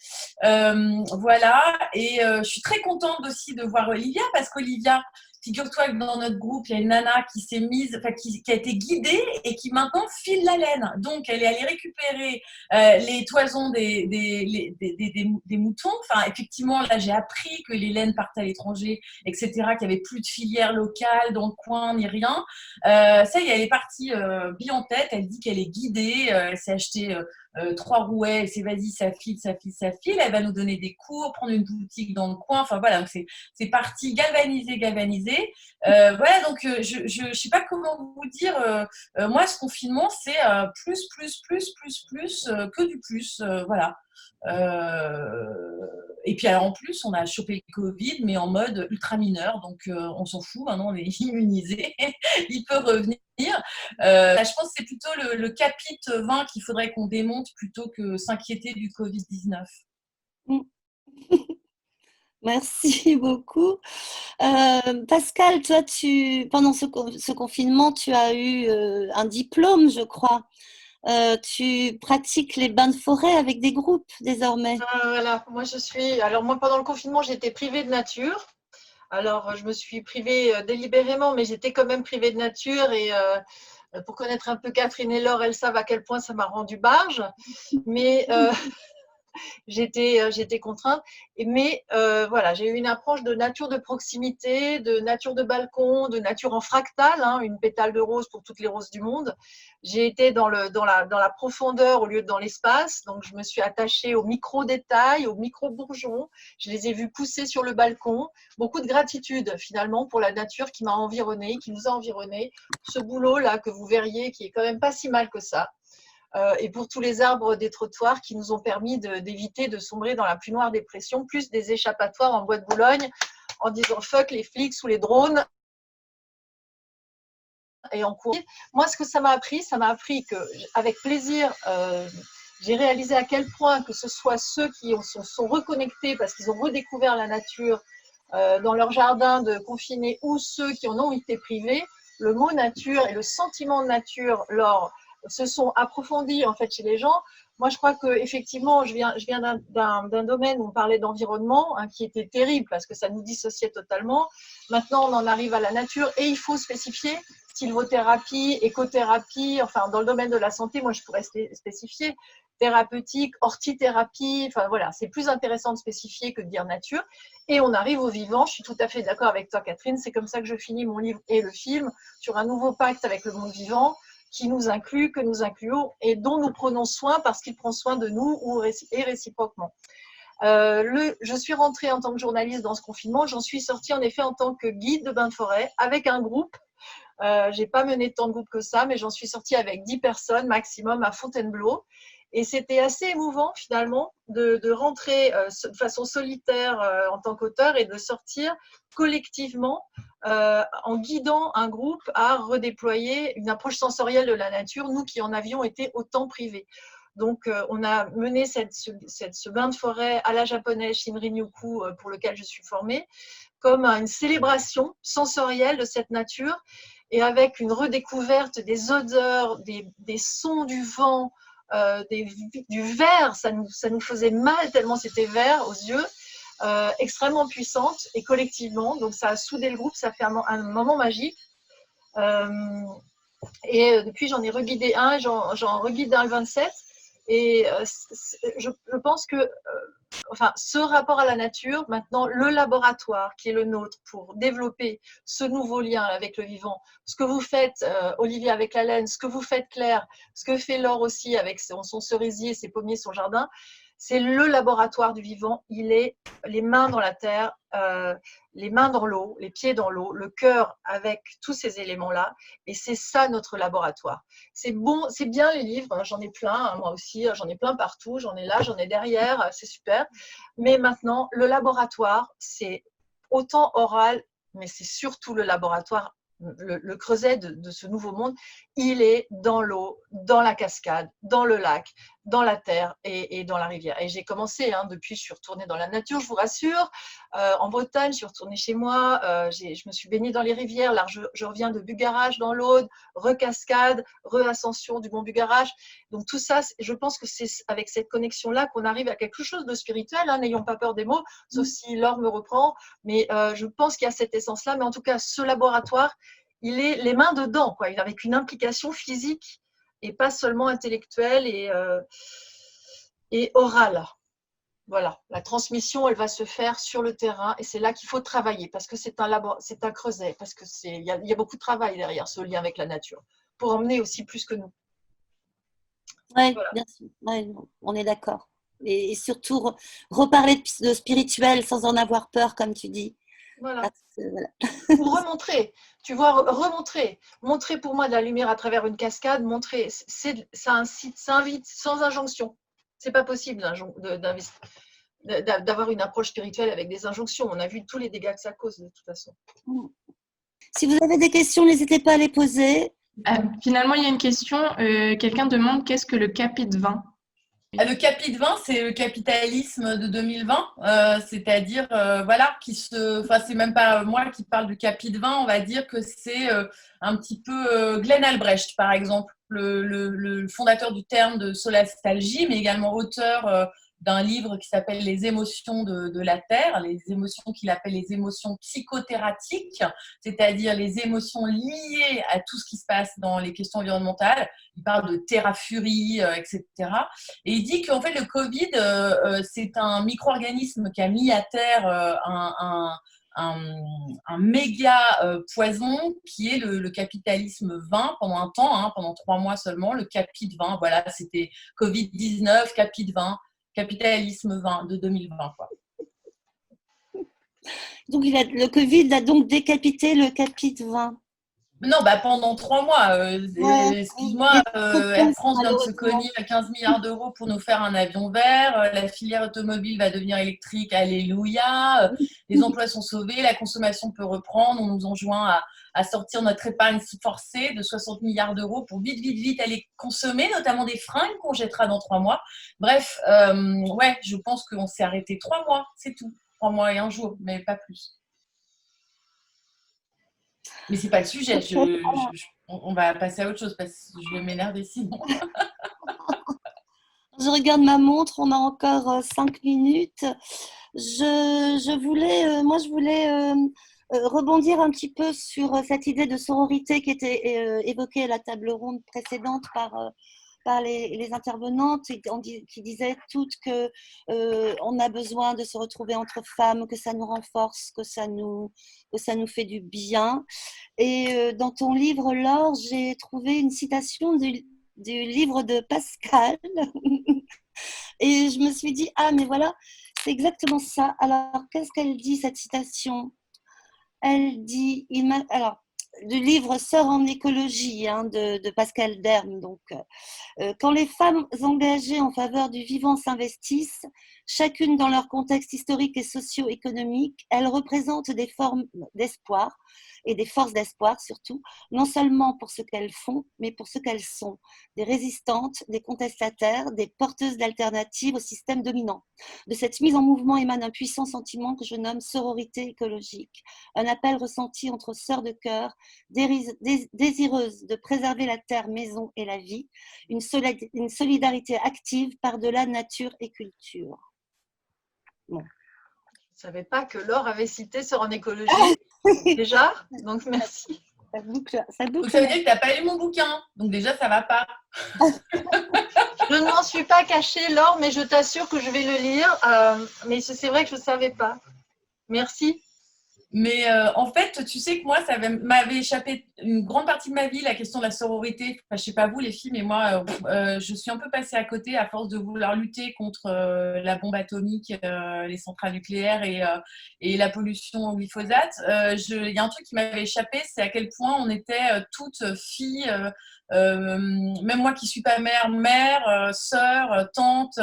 Voilà, et je suis très contente aussi de voir Olivia, parce qu'Olivia, figure-toi que dans notre groupe, il y a une nana qui s'est mise, enfin, qui a été guidée et qui maintenant file la laine. Donc, elle est allée récupérer les toisons des moutons. Enfin, effectivement, là, j'ai appris que les laines partaient à l'étranger, etc., qu'il n'y avait plus de filière locale dans le coin, ni rien. Ça y est, elle est partie bille en tête. Elle dit qu'elle est guidée. Elle s'est acheté 3 rouets. Elle s'est vas-y, ça file, ça file, ça file. Elle va nous donner des cours, prendre une boutique dans le coin. Enfin, voilà, donc c'est parti galvanisé. Voilà, donc je sais pas comment vous dire. Moi, ce confinement, c'est plus que du plus. Voilà. Et puis alors, en plus, on a chopé le Covid, mais en mode ultra mineur, donc on s'en fout. Maintenant, on est immunisé. Il peut revenir. Je pense que c'est plutôt le capite 20 qu'il faudrait qu'on démonte plutôt que s'inquiéter du Covid-19. Merci beaucoup. Pascal, toi, pendant ce confinement, tu as eu un diplôme, je crois. Tu pratiques les bains de forêt avec des groupes désormais. Voilà, alors moi pendant le confinement, j'étais privée de nature. Alors je me suis privée délibérément, mais j'étais quand même privée de nature et pour connaître un peu Catherine et Laure, elles savent à quel point ça m'a rendue barge. Mais j'étais contrainte. Mais voilà, j'ai eu une approche de nature de proximité, de nature de balcon, de nature en fractale, hein, une pétale de rose pour toutes les roses du monde. J'ai été dans la profondeur au lieu de dans l'espace. Donc, je me suis attachée aux micro-détails, aux micro-bourgeons. Je les ai vus pousser sur le balcon. Beaucoup de gratitude, finalement, pour la nature qui m'a environnée, qui nous a environnés. Ce boulot-là que vous verriez, qui est quand même pas si mal que ça. Et pour tous les arbres des trottoirs qui nous ont permis d'éviter de sombrer dans la plus noire dépression, plus des échappatoires en bois de Boulogne en disant fuck les flics ou les drones et en cours. Moi, ce que ça m'a appris qu'avec plaisir, j'ai réalisé à quel point que ce soit ceux qui sont reconnectés parce qu'ils ont redécouvert la nature dans leur jardin de confinés ou ceux qui en ont été privés, le mot nature et le sentiment de nature se sont approfondis en fait chez les gens. Moi, je crois que effectivement, je viens d'un domaine où on parlait d'environnement, hein, qui était terrible parce que ça nous dissociait totalement. Maintenant, on en arrive à la nature et il faut spécifier sylvothérapie, écothérapie. Enfin, dans le domaine de la santé, moi, je pourrais spécifier thérapeutique, hortithérapie. Enfin, voilà, c'est plus intéressant de spécifier que de dire nature. Et on arrive au vivant. Je suis tout à fait d'accord avec toi, Catherine. C'est comme ça que je finis mon livre et le film sur un nouveau pacte avec le monde vivant, qui nous inclut, que nous incluons et dont nous prenons soin parce qu'il prend soin de nous et réciproquement. Je suis rentrée en tant que journaliste dans ce confinement. J'en suis sortie en effet en tant que guide de bain de forêt avec un groupe. Je n'ai pas mené tant de groupes que ça, mais j'en suis sortie avec 10 personnes maximum à Fontainebleau. Et c'était assez émouvant finalement de rentrer de façon solitaire en tant qu'auteur et de sortir collectivement en guidant un groupe à redéployer une approche sensorielle de la nature, nous qui en avions été autant privés. Donc, on a mené ce bain de forêt à la japonaise Shinrin-yoku pour lequel je suis formée, comme une célébration sensorielle de cette nature et avec une redécouverte des odeurs, des sons du vent, du vert, ça nous faisait mal tellement c'était vert aux yeux, extrêmement puissante et collectivement. Donc, ça a soudé le groupe, ça fait un moment magique. Et depuis, j'en ai reguidé un, j'en reguide un le 27. Et je pense que ce rapport à la nature, maintenant, le laboratoire qui est le nôtre pour développer ce nouveau lien avec le vivant, ce que vous faites, Olivier, avec la laine, ce que vous faites, Claire, ce que fait Laure aussi avec son cerisier, ses pommiers, son jardin, c'est le laboratoire du vivant. Il est les mains dans la terre, les mains dans l'eau, les pieds dans l'eau, le cœur avec tous ces éléments-là. Et c'est ça notre laboratoire. C'est bon, c'est bien les livres, j'en ai plein, hein, moi aussi, j'en ai plein partout, j'en ai là, j'en ai derrière, c'est super. Mais maintenant, le laboratoire, c'est autant oral, mais c'est surtout le laboratoire, le creuset de ce nouveau monde. il est dans l'eau, dans la cascade, dans le lac, dans la terre et dans la rivière. Et j'ai commencé, depuis, je suis retournée dans la nature, je vous rassure. En Bretagne, je suis retournée chez moi, je me suis baignée dans les rivières. Là, je reviens de Bugarach dans l'Aude, recascade, re-ascension du mont Bugarach. Donc tout ça, je pense que c'est avec cette connexion-là qu'on arrive à quelque chose de spirituel, n'ayons pas peur des mots, sauf si Laure me reprend. Mais je pense qu'il y a cette essence-là. Mais en tout cas, ce laboratoire, il est les mains dedans, quoi, avec une implication physique et pas seulement intellectuelle et orale. Voilà, la transmission, elle va se faire sur le terrain et c'est là qu'il faut travailler parce que c'est un creuset, parce que il y a beaucoup de travail derrière ce lien avec la nature pour emmener aussi plus que nous. Oui, Voilà. bien sûr. Ouais, on est d'accord. Et surtout, reparler de spirituel sans en avoir peur, comme tu dis. Voilà. Parce que, voilà. Pour remontrer, tu vois, montrer pour moi de la lumière à travers une cascade, ça invite sans injonction. C'est pas possible d'avoir une approche spirituelle avec des injonctions. On a vu tous les dégâts que ça cause de toute façon. Si vous avez des questions, n'hésitez pas à les poser. Finalement, il y a une question. Quelqu'un demande qu'est-ce que le capite 20 ? Le capite 20, c'est le capitalisme de 2020, c'est-à-dire, voilà, c'est même pas moi qui parle du capite 20, on va dire que c'est un petit peu Glenn Albrecht, par exemple, le fondateur du terme de solastalgie, mais également auteur d'un livre qui s'appelle Les émotions de la Terre, les émotions qu'il appelle les émotions psychothérapiques, c'est-à-dire les émotions liées à tout ce qui se passe dans les questions environnementales. Il parle de terrafurie, etc. Et il dit qu'en fait, le Covid, c'est un micro-organisme qui a mis à terre un méga poison qui est le capitalisme 20 pendant un temps, pendant 3 mois seulement, le capite 20. Voilà, c'était Covid-19, capite 20, capitalisme 20 de 2020. Quoi. Donc, le Covid a donc décapité le capite 20. Non, pendant 3 mois. Excuse-moi, Air France vient de se cogner à 15 milliards d'euros pour nous faire un avion vert. La filière automobile va devenir électrique. Alléluia. Les emplois sont sauvés. La consommation peut reprendre. On nous enjoint à sortir notre épargne forcée de 60 milliards d'euros pour vite aller consommer, notamment des fringues qu'on jettera dans 3 mois. Bref, je pense qu'on s'est arrêté 3 mois. C'est tout. 3 mois et 1 jour, mais pas plus. Mais c'est pas le sujet. On va passer à autre chose parce que je vais m'énerver sinon. Je regarde ma montre, on a encore 5 minutes. Je voulais rebondir un petit peu sur cette idée de sororité qui était évoquée à la table ronde précédente par les intervenantes qui disaient toutes que on a besoin de se retrouver entre femmes, que ça nous renforce, que ça nous fait du bien. Et dans ton livre, Laure, j'ai trouvé une citation du livre de Pascal. Et je me suis dit, mais voilà, c'est exactement ça. Alors, qu'est-ce qu'elle dit, cette citation ? Elle dit, du livre Sœurs en écologie de Pascal Derme. Donc, quand les femmes engagées en faveur du vivant s'investissent, chacune dans leur contexte historique et socio-économique, elles représentent des formes d'espoir et des forces d'espoir surtout, non seulement pour ce qu'elles font, mais pour ce qu'elles sont, des résistantes, des contestataires, des porteuses d'alternatives au système dominant. De cette mise en mouvement émane un puissant sentiment que je nomme sororité écologique, un appel ressenti entre sœurs de cœur, désireuses de préserver la terre, maison et la vie, une solidarité active par-delà nature et culture. Bon. Je ne savais pas que Laure avait cité Sœurs en écologie déjà, donc merci. Ça boucle. Donc ça veut dire que tu n'as pas lu mon bouquin, donc déjà ça ne va pas. Je ne m'en suis pas cachée, Laure, mais je t'assure que je vais le lire. Mais c'est vrai que je ne savais pas. Merci. Mais en fait, tu sais que moi, ça m'avait échappé une grande partie de ma vie, la question de la sororité. Enfin, je ne sais pas vous, les filles, mais moi, je suis un peu passée à côté à force de vouloir lutter contre la bombe atomique, les centrales nucléaires et la pollution au glyphosate. Il y a un truc qui m'avait échappé, c'est à quel point on était toutes filles, même moi qui ne suis pas mère, sœur, tante,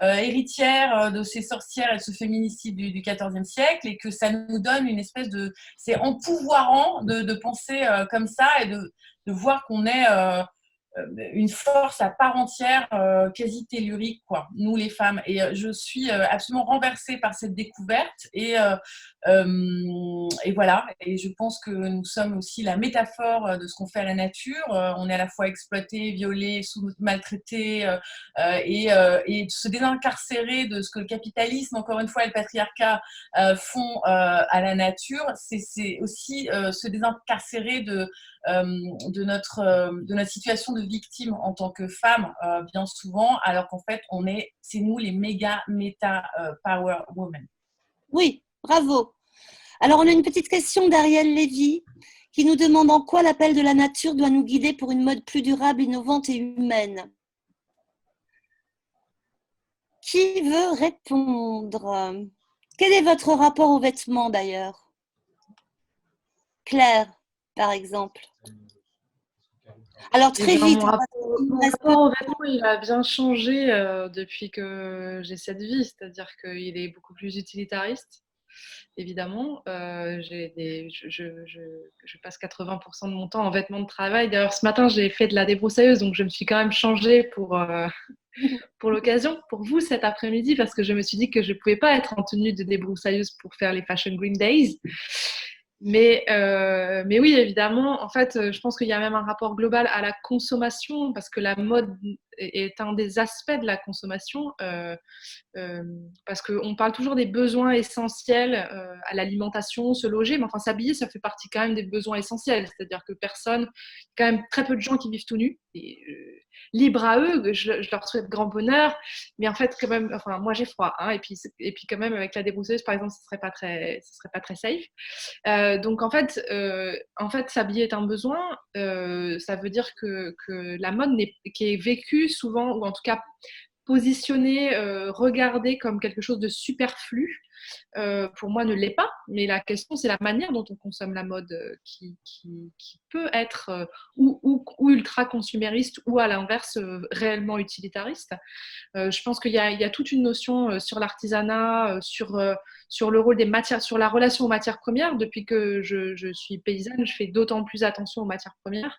héritière de ces sorcières et de ce féminicide du XIVe siècle, et que ça nous donne une espèce de… C'est empouvoirant de penser comme ça et de voir qu'on est une force à part entière, quasi tellurique, quoi, nous les femmes. Et je suis absolument renversée par cette découverte. Et voilà. Et je pense que nous sommes aussi la métaphore de ce qu'on fait à la nature. On est à la fois exploité, violé, maltraité, et se désincarcérer de ce que le capitalisme, encore une fois, et le patriarcat font à la nature. C'est aussi se désincarcérer de notre situation de victime en tant que femme, bien souvent, alors qu'en fait, c'est nous les méta power women. Oui, bravo. Alors, on a une petite question d'Ariel Lévy qui nous demande en quoi l'appel de la nature doit nous guider pour une mode plus durable, innovante et humaine. Qui veut répondre? Quel est votre rapport aux vêtements d'ailleurs? Claire, par exemple. Alors, très vite. Mon rapport aux vêtements, il a bien changé depuis que j'ai cette vie, c'est-à-dire qu'il est beaucoup plus utilitariste. Évidemment, je passe 80% de mon temps en vêtements de travail. D'ailleurs, ce matin, j'ai fait de la débroussailleuse, donc je me suis quand même changée pour l'occasion, pour vous cet après-midi, parce que je me suis dit que je ne pouvais pas être en tenue de débroussailleuse pour faire les Fashion Green Days. Mais oui, évidemment, en fait, je pense qu'il y a même un rapport global à la consommation, parce que la mode est un des aspects de la consommation, parce qu'on parle toujours des besoins essentiels à l'alimentation, se loger, mais enfin s'habiller, ça fait partie quand même des besoins essentiels, c'est-à-dire que quand même très peu de gens qui vivent tout nus, et libre à eux, je leur souhaite grand bonheur, mais en fait quand même, enfin moi j'ai froid, hein, et puis quand même avec la débroussailleuse par exemple, ce serait pas très safe. Donc en fait s'habiller est un besoin, ça veut dire que la mode qui est vécue souvent, ou en tout cas positionnée, regardée comme quelque chose de superflu, pour moi ne l'est pas, mais la question c'est la manière dont on consomme la mode qui peut être ou ultra consumériste ou à l'inverse réellement utilitariste. Je pense qu'il y a toute une notion sur l'artisanat, sur le rôle des matières, sur la relation aux matières premières. Depuis que je suis paysanne, je fais d'autant plus attention aux matières premières.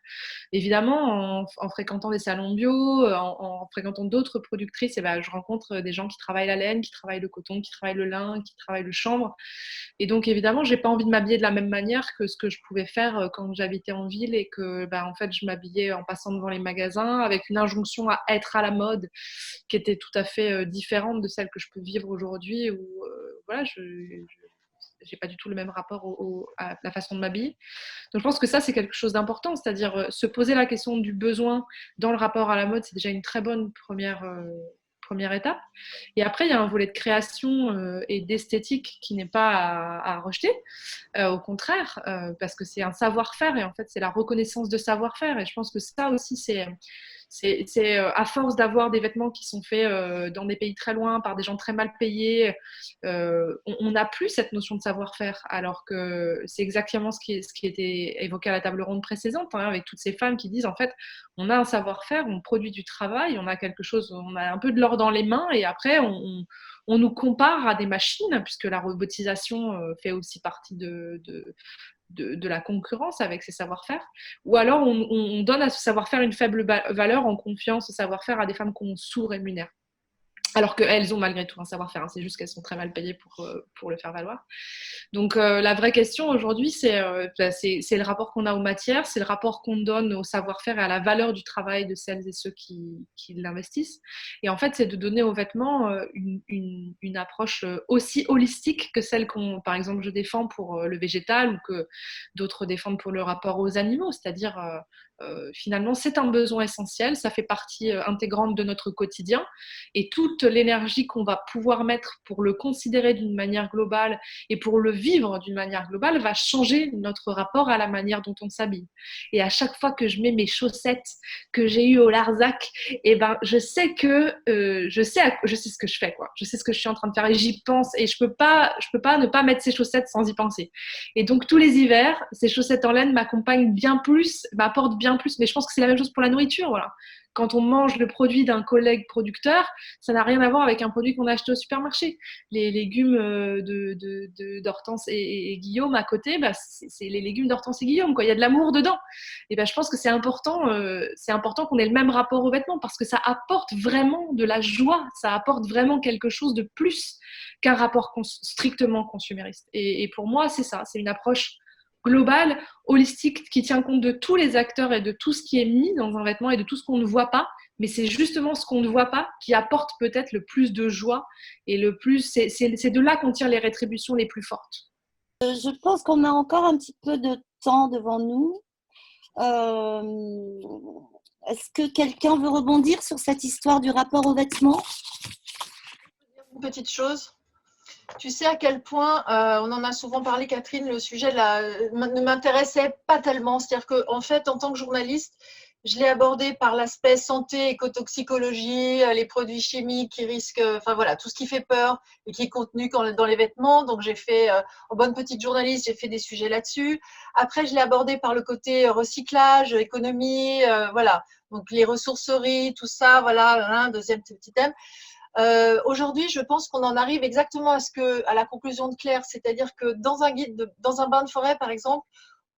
Évidemment, en fréquentant des salons bio, en fréquentant d'autres productrices, je rencontre des gens qui travaillent la laine, qui travaillent le coton, qui travaillent le lin, qui travaillent le chanvre. Et donc, évidemment, j'ai pas envie de m'habiller de la même manière que ce que je pouvais faire quand j'habitais en ville et que, en fait, je m'habillais en passant devant les magasins avec une injonction à être à la mode qui était tout à fait différente de celle que je peux vivre aujourd'hui, où voilà, je n'ai pas du tout le même rapport à la façon de m'habiller. Donc je pense que ça, c'est quelque chose d'important, c'est-à-dire se poser la question du besoin dans le rapport à la mode, c'est déjà une très bonne première étape. Et après, il y a un volet de création et d'esthétique qui n'est pas à rejeter, au contraire, parce que c'est un savoir-faire et en fait, c'est la reconnaissance de savoir-faire. Et je pense que ça aussi, c'est à force d'avoir des vêtements qui sont faits dans des pays très loin par des gens très mal payés, on n'a plus cette notion de savoir-faire, alors que c'est exactement ce qui était évoqué à la table ronde précédente, hein, avec toutes ces femmes qui disent en fait on a un savoir-faire, on produit du travail, on a quelque chose, on a un peu de l'or dans les mains et après on nous compare à des machines, puisque la robotisation fait aussi partie de la concurrence avec ces savoir-faire, ou alors on donne à ce savoir-faire une faible valeur en confiant ce savoir-faire à des femmes qu'on sous-rémunère. Alors qu'elles ont malgré tout un savoir-faire, hein. C'est juste qu'elles sont très mal payées pour le faire valoir. Donc la vraie question aujourd'hui, c'est le rapport qu'on a aux matières, c'est le rapport qu'on donne au savoir-faire et à la valeur du travail de celles et ceux qui l'investissent. Et en fait, c'est de donner aux vêtements une approche aussi holistique que celle par exemple, je défends pour le végétal ou que d'autres défendent pour le rapport aux animaux, c'est-à-dire finalement, c'est un besoin essentiel, ça fait partie intégrante de notre quotidien et toute l'énergie qu'on va pouvoir mettre pour le considérer d'une manière globale et pour le vivre d'une manière globale va changer notre rapport à la manière dont on s'habille. Et à chaque fois que je mets mes chaussettes que j'ai eues au Larzac, je sais que je sais ce que je fais, quoi. Je sais ce que je suis en train de faire et j'y pense et je peux pas ne pas mettre ces chaussettes sans y penser. Et donc tous les hivers, ces chaussettes en laine m'accompagnent bien plus, m'apportent bien bien plus. Mais je pense que c'est la même chose pour la nourriture, voilà. Quand on mange le produit d'un collègue producteur, ça n'a rien à voir avec un produit qu'on a acheté au supermarché. Les légumes d'Hortense et Guillaume à côté, bah, c'est les légumes d'Hortense et Guillaume, quoi. Il y a de l'amour dedans. Et ben, je pense que c'est important qu'on ait le même rapport aux vêtements parce que ça apporte vraiment de la joie, ça apporte vraiment quelque chose de plus qu'un rapport strictement consumériste. Et pour moi, c'est ça, c'est une approche globale, holistique, qui tient compte de tous les acteurs et de tout ce qui est mis dans un vêtement et de tout ce qu'on ne voit pas. Mais c'est justement ce qu'on ne voit pas qui apporte peut-être le plus de joie et le plus. C'est de là qu'on tire les rétributions les plus fortes. Je pense qu'on a encore un petit peu de temps devant nous. Est-ce que quelqu'un veut rebondir sur cette histoire du rapport aux vêtements? Une petite chose. Tu sais à quel point, on en a souvent parlé, Catherine, le sujet ne m'intéressait pas tellement. C'est-à-dire qu'en fait, en tant que journaliste, je l'ai abordé par l'aspect santé, écotoxicologie, les produits chimiques qui risquent, enfin voilà, tout ce qui fait peur et qui est contenu dans les vêtements. Donc, j'ai fait, en bonne petite journaliste, j'ai fait des sujets là-dessus. Après, je l'ai abordé par le côté recyclage, économie, voilà. Donc, les ressourceries, tout ça, voilà, un deuxième petit thème. Aujourd'hui, je pense qu'on en arrive exactement à la conclusion de Claire, c'est-à-dire que dans un guide, dans un bain de forêt, par exemple,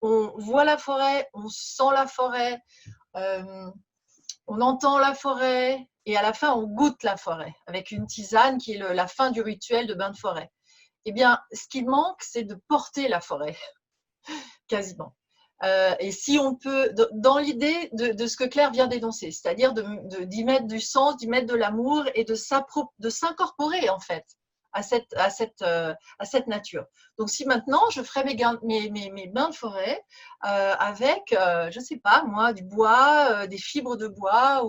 on voit la forêt, on sent la forêt, on entend la forêt, et à la fin, on goûte la forêt avec une tisane qui est la fin du rituel de bain de forêt. Eh bien, ce qui manque, c'est de porter la forêt, quasiment. Et si on peut, dans l'idée de ce que Claire vient d'énoncer, c'est-à-dire d'y mettre du sens, d'y mettre de l'amour et de s'incorporer en fait à cette nature. Donc si maintenant je ferais mes bains de forêt avec, je sais pas moi, du bois, des fibres de bois,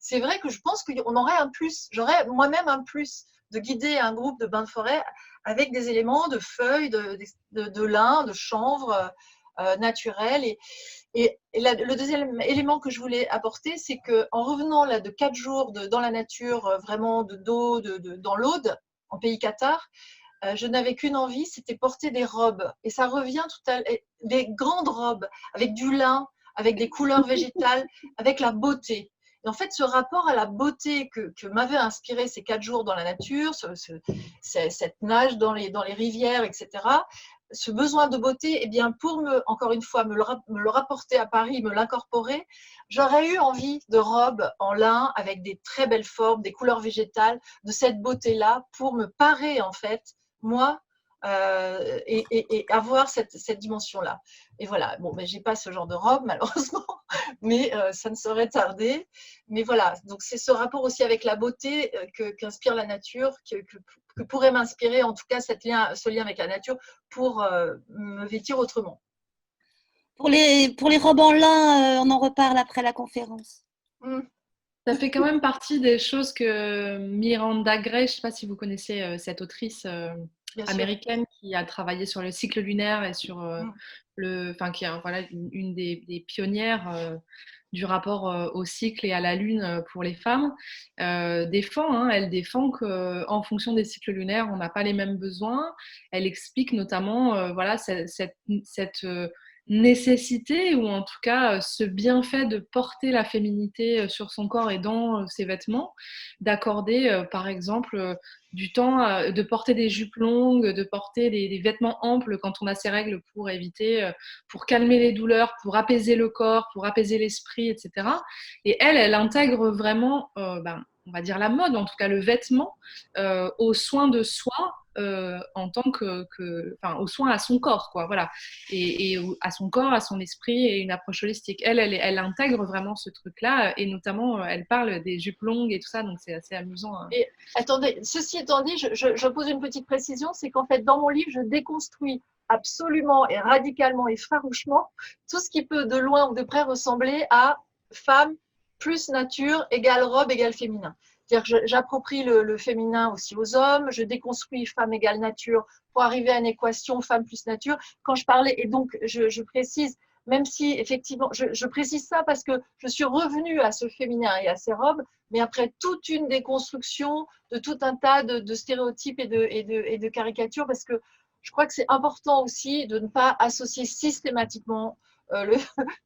c'est vrai que je pense qu'on aurait un plus, j'aurais moi-même un plus de guider un groupe de bains de forêt avec des éléments de feuilles, de lin, de chanvre, naturel. Et le deuxième élément que je voulais apporter, c'est qu'en revenant là de 4 jours dans la nature, vraiment dans l'Aude, en pays cathare, je n'avais qu'une envie, c'était porter des robes. Et ça revient des grandes robes avec du lin, avec des couleurs végétales, avec la beauté. Et en fait, ce rapport à la beauté que m'avait inspiré ces 4 jours dans la nature, cette nage dans les rivières, etc., ce besoin de beauté, eh bien, encore une fois, me le rapporter à Paris, me l'incorporer, j'aurais eu envie de robes en lin avec des très belles formes, des couleurs végétales, de cette beauté-là pour me parer, en fait, moi, et avoir cette dimension-là. Et voilà, bon, ben, j'ai pas ce genre de robe, malheureusement, mais ça ne saurait tarder. Mais voilà, donc c'est ce rapport aussi avec la beauté qu'inspire la nature, que pourrait m'inspirer, en tout cas, ce lien avec la nature pour me vêtir autrement. Pour les robes en lin, on en reparle après la conférence. Ça fait quand même partie des choses que Miranda Gray, je ne sais pas si vous connaissez cette autrice américaine qui a travaillé sur le cycle lunaire et sur qui est voilà, une des pionnières du rapport au cycle et à la lune pour les femmes, défend, elle défend qu'en fonction des cycles lunaires, on n'a pas les mêmes besoins. Elle explique notamment voilà, cette nécessité ou en tout cas ce bienfait de porter la féminité sur son corps et dans ses vêtements, d'accorder par exemple du temps de porter des jupes longues, de porter des vêtements amples quand on a ses règles pour éviter, pour calmer les douleurs, pour apaiser le corps, pour apaiser l'esprit, etc. Et elle intègre vraiment, on va dire la mode, en tout cas le vêtement, aux soins de soi, en tant aux soins à son corps, quoi, voilà, et à son corps, à son esprit, et une approche holistique. Elle intègre vraiment ce truc-là, et notamment, elle parle des jupes longues et tout ça, donc c'est assez amusant. Et attendez, ceci étant dit, je pose une petite précision, c'est qu'en fait, dans mon livre, je déconstruis absolument et radicalement et farouchement tout ce qui peut de loin ou de près ressembler à femme plus nature égale robe égale féminin. C'est-à-dire que j'approprie le féminin aussi aux hommes, je déconstruis femme égale nature pour arriver à une équation femme plus nature. Quand je parlais, et donc je précise, même si effectivement, je précise ça parce que je suis revenue à ce féminin et à ces robes, mais après toute une déconstruction de tout un tas de stéréotypes et de caricatures, parce que je crois que c'est important aussi de ne pas associer systématiquement le,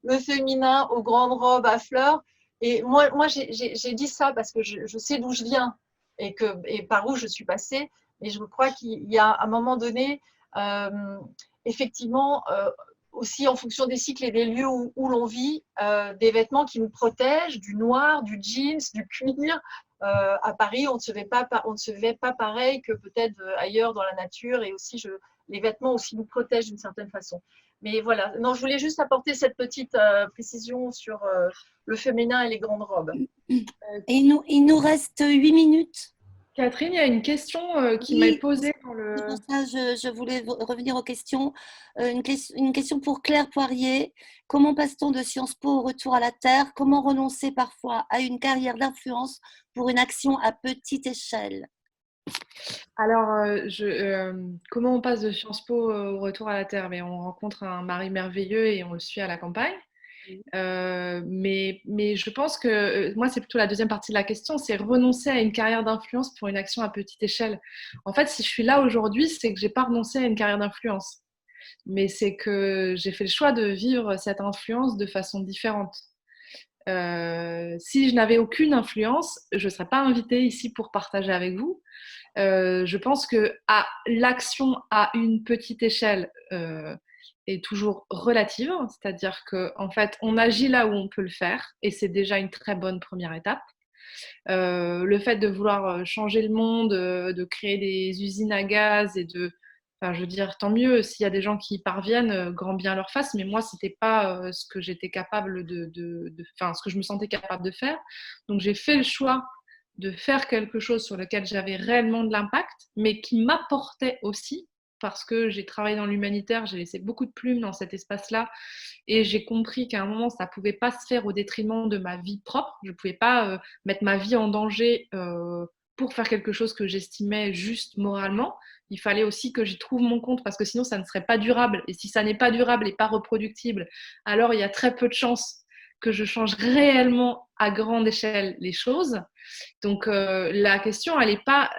le féminin aux grandes robes à fleurs. Et moi j'ai dit ça parce que je sais d'où je viens et par où je suis passée. Et je crois qu'il y a un moment donné, effectivement, aussi en fonction des cycles et des lieux où l'on vit, des vêtements qui nous protègent, du noir, du jeans, du cuir. À Paris, on ne se vêt pas pareil que peut-être ailleurs dans la nature, et aussi les vêtements aussi nous protègent d'une certaine façon. Mais voilà, non, je voulais juste apporter cette petite précision sur le féminin et les grandes robes. Et il nous reste 8 minutes. Catherine, il y a une question qui Oui, m'est posée dans le... c'est pour ça je voulais revenir aux questions. Une question pour Claire Poirier. Comment passe-t-on de Sciences Po au retour à la Terre? Comment renoncer parfois à une carrière d'influence pour une action à petite échelle? Alors, comment on passe de Sciences Po au retour à la Terre? Mais on rencontre un mari merveilleux et on le suit à la campagne. Mais je pense que moi, c'est plutôt la deuxième partie de la question, c'est renoncer à une carrière d'influence pour une action à petite échelle. En fait, si je suis là aujourd'hui, c'est que j'ai pas renoncé à une carrière d'influence, mais c'est que j'ai fait le choix de vivre cette influence de façon différente. Si je n'avais aucune influence, je ne serais pas invitée ici pour partager avec vous. Je pense que l'action à une petite échelle est toujours relative, c'est-à-dire qu'en fait, on agit là où on peut le faire, et c'est déjà une très bonne première étape. Le fait de vouloir changer le monde, de créer des usines à gaz enfin, je veux dire, tant mieux s'il y a des gens qui y parviennent, grand bien leur face, mais moi, c'était pas ce que j'étais capable enfin, ce que je me sentais capable de faire. Donc, j'ai fait le choix de faire quelque chose sur lequel j'avais réellement de l'impact, mais qui m'apportait aussi, parce que j'ai travaillé dans l'humanitaire, j'ai laissé beaucoup de plumes dans cet espace-là, et j'ai compris qu'à un moment, ça ne pouvait pas se faire au détriment de ma vie propre. Je ne pouvais pas mettre ma vie en danger pour faire quelque chose que j'estimais juste moralement. Il fallait aussi que j'y trouve mon compte, parce que sinon, ça ne serait pas durable. Et si ça n'est pas durable et pas reproductible, alors il y a très peu de chances que je change réellement à grande échelle les choses. Donc la question, elle n'est pas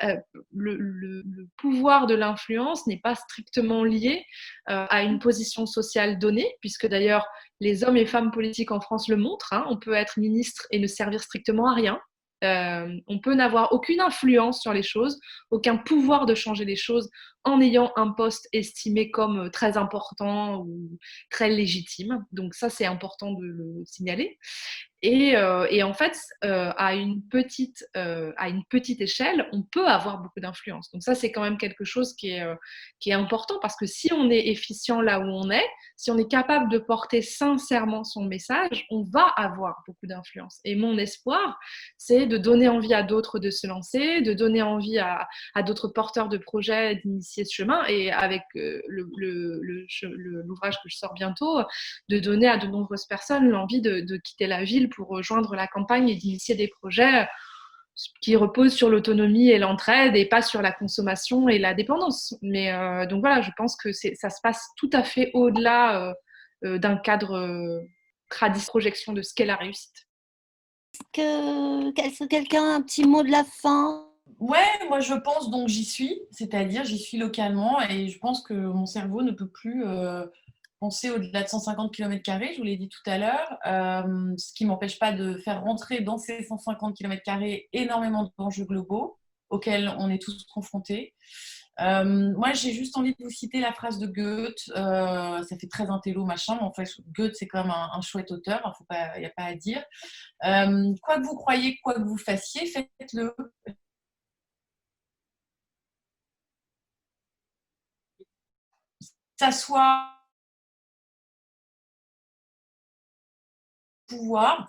le pouvoir de l'influence n'est pas strictement lié à une position sociale donnée, puisque d'ailleurs les hommes et femmes politiques en France le montrent. Hein, on peut être ministre et ne servir strictement à rien. On peut n'avoir aucune influence sur les choses, aucun pouvoir de changer les choses en ayant un poste estimé comme très important ou très légitime. Donc ça, c'est important de le signaler. Et en fait, à une petite échelle, on peut avoir beaucoup d'influence. Donc ça, c'est quand même quelque chose qui est important, parce que si on est efficient là où on est, si on est capable de porter sincèrement son message, on va avoir beaucoup d'influence. Et mon espoir, c'est de donner envie à d'autres de se lancer, de donner envie à d'autres porteurs de projets d'initier ce chemin. Et avec l'ouvrage que je sors bientôt, de donner à de nombreuses personnes l'envie de quitter la ville pour rejoindre la campagne et d'initier des projets qui reposent sur l'autonomie et l'entraide, et pas sur la consommation et la dépendance. Mais donc voilà, je pense que ça se passe tout à fait au-delà d'un cadre projection de ce qu'est la réussite. Est-ce que quelqu'un a un petit mot de la fin? Ouais, moi je pense, donc j'y suis, c'est-à-dire j'y suis localement, et je pense que mon cerveau ne peut plus penser au-delà de 150 km², je vous l'ai dit tout à l'heure, ce qui ne m'empêche pas de faire rentrer dans ces 150 km² énormément d'enjeux globaux auxquels on est tous confrontés. Moi, j'ai juste envie de vous citer la phrase de Goethe. Ça fait très intello, machin, mais en fait, Goethe, c'est quand même un chouette auteur, il n'y a pas à dire. Quoi que vous croyiez, quoi que vous fassiez, faites-le. S'asseoir, pouvoir,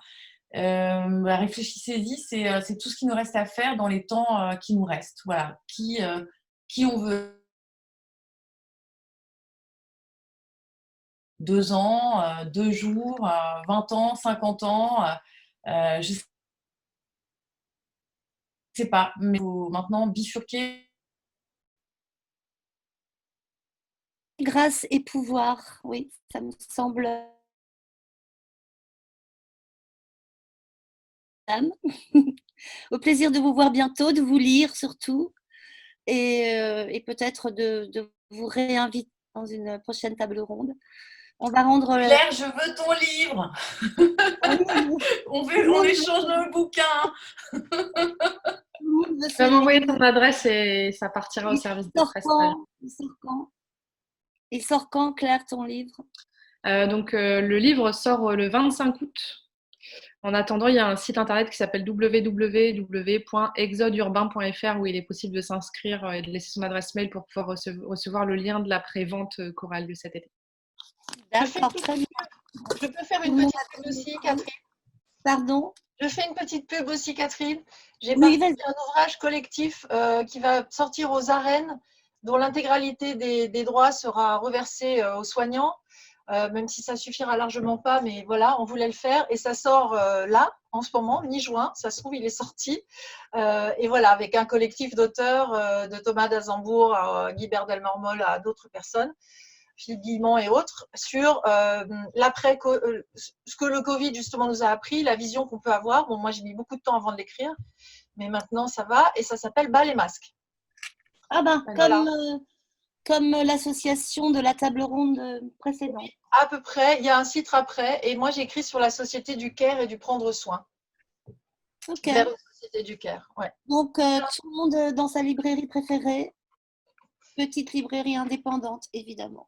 réfléchissez-y, c'est tout ce qui nous reste à faire dans les temps qui nous restent. Voilà, qui on veut. 2 ans, 2 jours, 20 ans, 50 ans, je ne sais pas, mais il faut maintenant bifurquer. Grâce et pouvoir, oui, ça me semble. Au plaisir de vous voir bientôt, de vous lire surtout, et peut-être de vous réinviter dans une prochaine table ronde. On va rendre. Claire, je veux ton livre. On échange nos bouquins. Tu vas m'envoyer ton adresse et ça partira au service de presse. Il sort quand, Claire, ton livre? Donc, le livre sort le 25 août. En attendant, il y a un site internet qui s'appelle www.exodeurbain.fr où il est possible de s'inscrire et de laisser son adresse mail pour pouvoir recevoir le lien de la prévente qui aura lieu cet été. D'accord, très bien. Je peux faire une petite pub aussi, Catherine? Pardon? Je fais une petite pub aussi, Catherine. J'ai Oui, participé à un ouvrage collectif qui va sortir aux arènes, dont l'intégralité des droits sera reversée aux soignants, même si ça suffira largement pas, mais voilà, on voulait le faire. Et ça sort là, en ce moment, mi-juin, ça se trouve, il est sorti. Et voilà, avec un collectif d'auteurs, de Thomas d'Azembourg, à Guy Berdel-Marmol, à d'autres personnes, Philippe Guillemont et autres, sur ce que le Covid justement nous a appris, la vision qu'on peut avoir. Bon, moi j'ai mis beaucoup de temps avant de l'écrire, mais maintenant ça va, et ça s'appelle Bas les masques. Ah ben, Voilà. comme l'association de la table ronde précédente. Oui, à peu près, il y a un titre après, et moi j'écris sur la société du care et du prendre soin. Ok. Vers une société du care, ouais. Donc, tout le monde dans sa librairie préférée, petite librairie indépendante, évidemment.